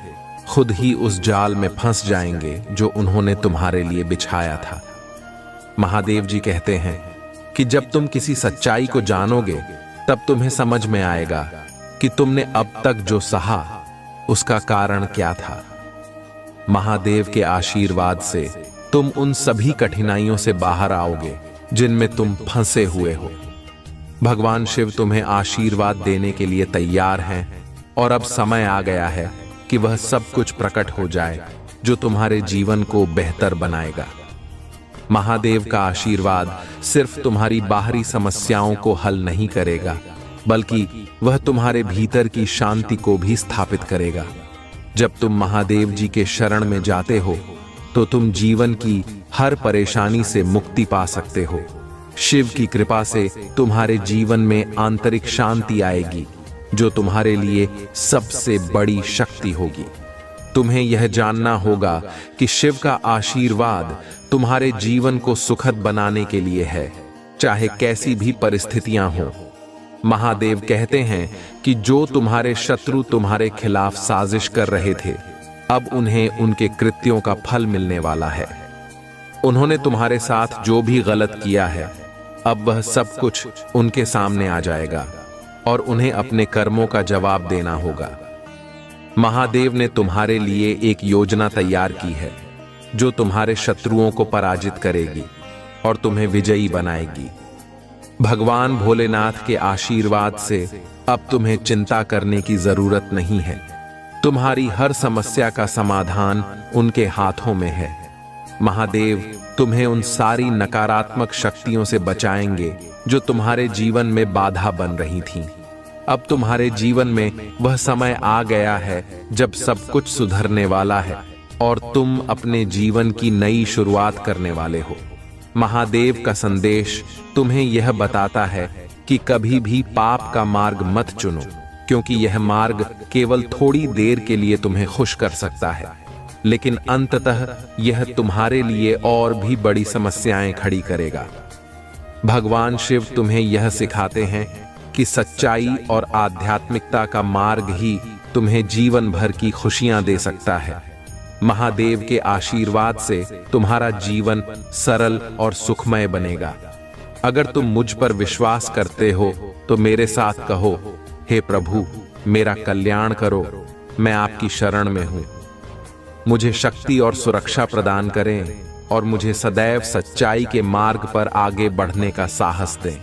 खुद ही उस जाल में फंस जाएंगे जो उन्होंने तुम्हारे लिए बिछाया था। महादेव जी कहते हैं कि जब तुम किसी सच्चाई को जानोगे, तब तुम्हें समझ में आएगा कि तुमने अब तक जो सहा उसका कारण क्या था। महादेव के आशीर्वाद से तुम उन सभी कठिनाइयों से बाहर आओगे जिनमें तुम फंसे हुए हो। भगवान शिव तुम्हें आशीर्वाद देने के लिए तैयार हैं और अब समय आ गया है कि वह सब कुछ प्रकट हो जाए जो तुम्हारे जीवन को बेहतर बनाएगा। महादेव का आशीर्वाद सिर्फ तुम्हारी बाहरी समस्याओं को हल नहीं करेगा, बल्कि वह तुम्हारे भीतर की शांति को भी स्थापित करेगा। जब तुम महादेव जी के शरण में जाते हो तो तुम जीवन की हर परेशानी से मुक्ति पा सकते हो। शिव की कृपा से तुम्हारे जीवन में आंतरिक शांति आएगी जो तुम्हारे लिए सबसे बड़ी शक्ति होगी। तुम्हें यह जानना होगा कि शिव का आशीर्वाद तुम्हारे जीवन को सुखद बनाने के लिए है, चाहे कैसी भी परिस्थितियां हों। महादेव कहते हैं कि जो तुम्हारे शत्रु तुम्हारे खिलाफ साजिश कर रहे थे, अब उन्हें उनके कृत्यों का फल मिलने वाला है। उन्होंने तुम्हारे साथ जो भी गलत किया है, अब वह सब कुछ उनके सामने आ जाएगा और उन्हें अपने कर्मों का जवाब देना होगा। महादेव ने तुम्हारे लिए एक योजना तैयार की है जो तुम्हारे शत्रुओं को पराजित करेगी और तुम्हें विजयी बनाएगी। भगवान भोलेनाथ के आशीर्वाद से अब तुम्हें चिंता करने की जरूरत नहीं है। तुम्हारी हर समस्या का समाधान उनके हाथों में है। महादेव तुम्हें उन सारी नकारात्मक शक्तियों से बचाएंगे जो तुम्हारे जीवन में बाधा बन रही थीं। अब तुम्हारे जीवन में वह समय आ गया है जब सब कुछ सुधरने वाला है और तुम अपने जीवन की नई शुरुआत करने वाले हो। महादेव का संदेश तुम्हें यह बताता है कि कभी भी पाप का मार्ग मत चुनो, क्योंकि यह मार्ग केवल थोड़ी देर के लिए तुम्हें खुश कर सकता है, लेकिन अंततः यह तुम्हारे लिए और भी बड़ी समस्याएं खड़ी करेगा। भगवान शिव तुम्हें यह सिखाते हैं कि सच्चाई और आध्यात्मिकता का मार्ग ही तुम्हें जीवन भर की खुशियां दे सकता है। महादेव के आशीर्वाद से तुम्हारा जीवन सरल और सुखमय बनेगा। अगर तुम मुझ पर विश्वास करते हो तो मेरे साथ कहो, हे प्रभु, मेरा कल्याण करो, मैं आपकी शरण में हूं। मुझे शक्ति और सुरक्षा प्रदान करें और मुझे सदैव सच्चाई के मार्ग पर आगे बढ़ने का साहस दें।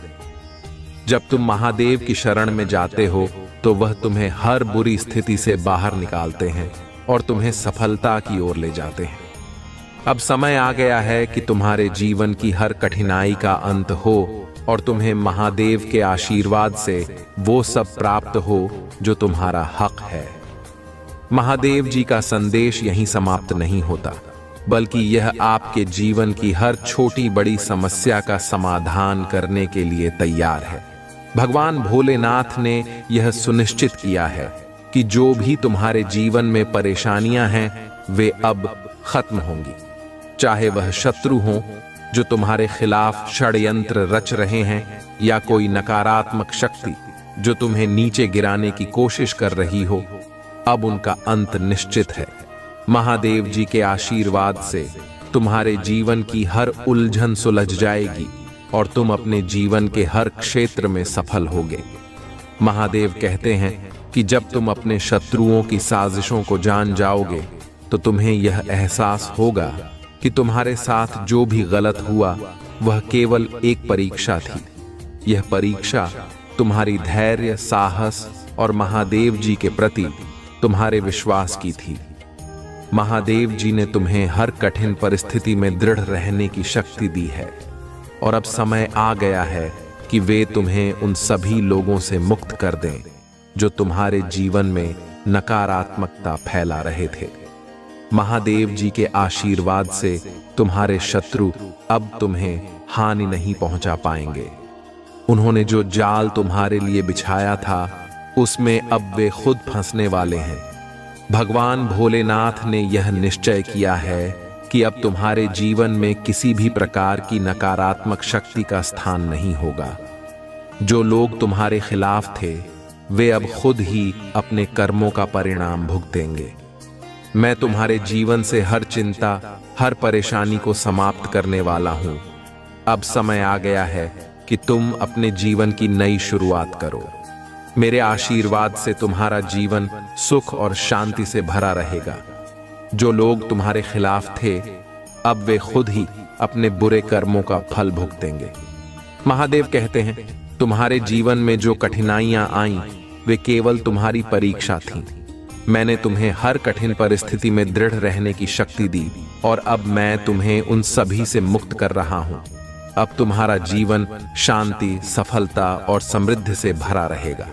जब तुम महादेव की शरण में जाते हो तो वह तुम्हें हर बुरी स्थिति से बाहर निकालते हैं और तुम्हें सफलता की ओर ले जाते हैं। अब समय आ गया है कि तुम्हारे जीवन की हर कठिनाई का अंत हो और तुम्हें महादेव के आशीर्वाद से वो सब प्राप्त हो जो तुम्हारा हक है। महादेव जी का संदेश यहीं समाप्त नहीं होता, बल्कि यह आपके जीवन की हर छोटी बड़ी समस्या का समाधान करने के लिए तैयार है। भगवान भोलेनाथ ने यह सुनिश्चित किया है कि जो भी तुम्हारे जीवन में परेशानियां हैं, वे अब खत्म होंगी। चाहे वह शत्रु हों जो तुम्हारे खिलाफ षड्यंत्र रच रहे हैं, या कोई नकारात्मक शक्ति जो तुम्हें नीचे गिराने की कोशिश कर रही हो, अब उनका अंत निश्चित है। महादेव जी के आशीर्वाद से तुम्हारे जीवन की हर उलझन सुलझ जाएगी और तुम अपने जीवन के हर क्षेत्र में सफल होगे। महादेव कहते हैं कि जब तुम अपने शत्रुओं की साजिशों को जान जाओगे तो तुम्हें यह एहसास होगा कि तुम्हारे साथ जो भी गलत हुआ वह केवल एक परीक्षा थी। यह परीक्षा तुम्हारी धैर्य, साहस और महादेव जी के प्रति तुम्हारे विश्वास की थी। महादेव जी ने तुम्हें हर कठिन परिस्थिति में दृढ़ रहने की शक्ति दी है और अब समय आ गया है कि वे तुम्हें उन सभी लोगों से मुक्त कर दें जो तुम्हारे जीवन में नकारात्मकता फैला रहे थे। महादेव जी के आशीर्वाद से तुम्हारे शत्रु अब तुम्हें हानि नहीं पहुंचा पाएंगे। उन्होंने जो जाल तुम्हारे लिए बिछाया था उसमें अब वे खुद फंसने वाले हैं। भगवान भोलेनाथ ने यह निश्चय किया है कि अब तुम्हारे जीवन में किसी भी प्रकार की नकारात्मक शक्ति का स्थान नहीं होगा। जो लोग तुम्हारे खिलाफ थे वे अब खुद ही अपने कर्मों का परिणाम भुगतेंगे। मैं तुम्हारे जीवन से हर चिंता, हर परेशानी को समाप्त करने वाला हूं। अब समय आ गया है कि तुम अपने जीवन की नई शुरुआत करो। मेरे आशीर्वाद से तुम्हारा जीवन सुख और शांति से भरा रहेगा। जो लोग तुम्हारे खिलाफ थे अब वे खुद ही अपने बुरे कर्मों का फल भुगतेंगे। महादेव कहते हैं तुम्हारे जीवन में जो कठिनाइयां आईं वे केवल तुम्हारी परीक्षा थीं। मैंने तुम्हें हर कठिन परिस्थिति में दृढ़ रहने की शक्ति दी और अब मैं तुम्हें उन सभी से मुक्त कर रहा हूं। अब तुम्हारा जीवन शांति, सफलता और समृद्धि से भरा रहेगा।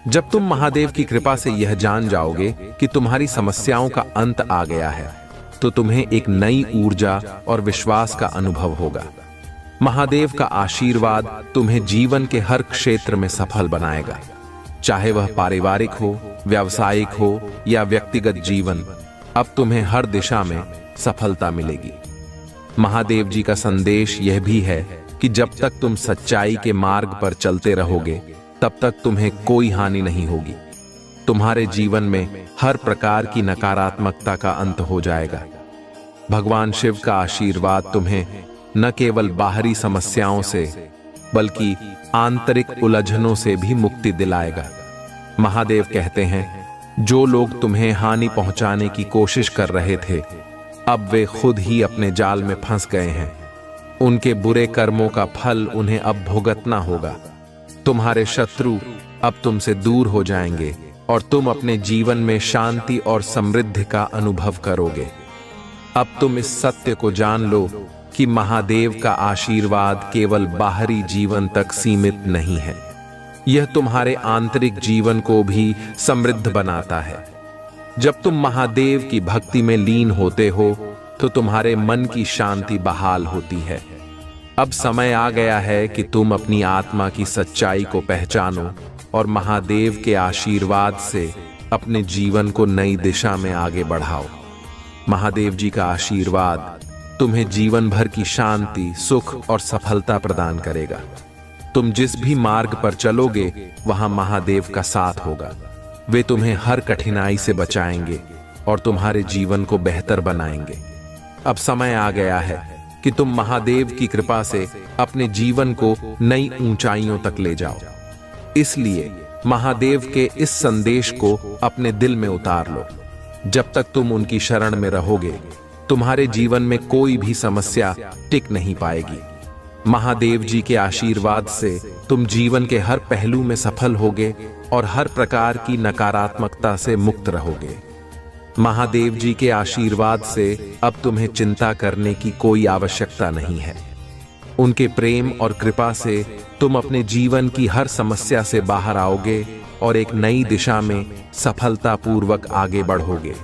जब तुम महादेव की कृपा से यह जान जाओगे कि तुम्हारी समस्याओं का अंत आ गया है तो तुम्हें एक नई ऊर्जा और विश्वास का अनुभव होगा। महादेव का आशीर्वाद तुम्हें जीवन के हर क्षेत्र में सफल बनाएगा, चाहे वह पारिवारिक हो, व्यावसायिक हो या व्यक्तिगत जीवन। अब तुम्हें हर दिशा में सफलता मिलेगी। महादेव जी का संदेश यह भी है कि जब तक तुम सच्चाई के मार्ग पर चलते रहोगे तब तक तुम्हें कोई हानि नहीं होगी। तुम्हारे जीवन में हर प्रकार की नकारात्मकता का अंत हो जाएगा। भगवान शिव का आशीर्वाद तुम्हें न केवल बाहरी समस्याओं से बल्कि आंतरिक उलझनों से भी मुक्ति दिलाएगा। महादेव कहते हैं जो लोग तुम्हें हानि पहुंचाने की कोशिश कर रहे थे अब वे खुद ही अपने जाल में फंस गए हैं। उनके बुरे कर्मों का फल उन्हें अब भुगतना होगा। तुम्हारे शत्रु अब तुमसे दूर हो जाएंगे और तुम अपने जीवन में शांति और समृद्धि का अनुभव करोगे। अब तुम इस सत्य को जान लो कि महादेव का आशीर्वाद केवल बाहरी जीवन तक सीमित नहीं है, यह तुम्हारे आंतरिक जीवन को भी समृद्ध बनाता है। जब तुम महादेव की भक्ति में लीन होते हो तो तुम्हारे मन की शांति बहाल होती है। अब समय आ गया है कि तुम अपनी आत्मा की सच्चाई को पहचानो और महादेव के आशीर्वाद से अपने जीवन को नई दिशा में आगे बढ़ाओ। महादेव जी का आशीर्वाद तुम्हें जीवन भर की शांति, सुख और सफलता प्रदान करेगा। तुम जिस भी मार्ग पर चलोगे वहां महादेव का साथ होगा। वे तुम्हें हर कठिनाई से बचाएंगे और तुम्हारे जीवन को बेहतर बनाएंगे। अब समय आ गया है कि तुम महादेव की कृपा से अपने जीवन को नई ऊंचाइयों तक ले जाओ। इसलिए महादेव के इस संदेश को अपने दिल में उतार लो। जब तक तुम उनकी शरण में रहोगे तुम्हारे जीवन में कोई भी समस्या टिक नहीं पाएगी। महादेव जी के आशीर्वाद से तुम जीवन के हर पहलू में सफल होगे और हर प्रकार की नकारात्मकता से मुक्त रहोगे। महादेव जी के आशीर्वाद से अब तुम्हें चिंता करने की कोई आवश्यकता नहीं है। उनके प्रेम और कृपा से तुम अपने जीवन की हर समस्या से बाहर आओगे और एक नई दिशा में सफलतापूर्वक आगे बढ़ोगे।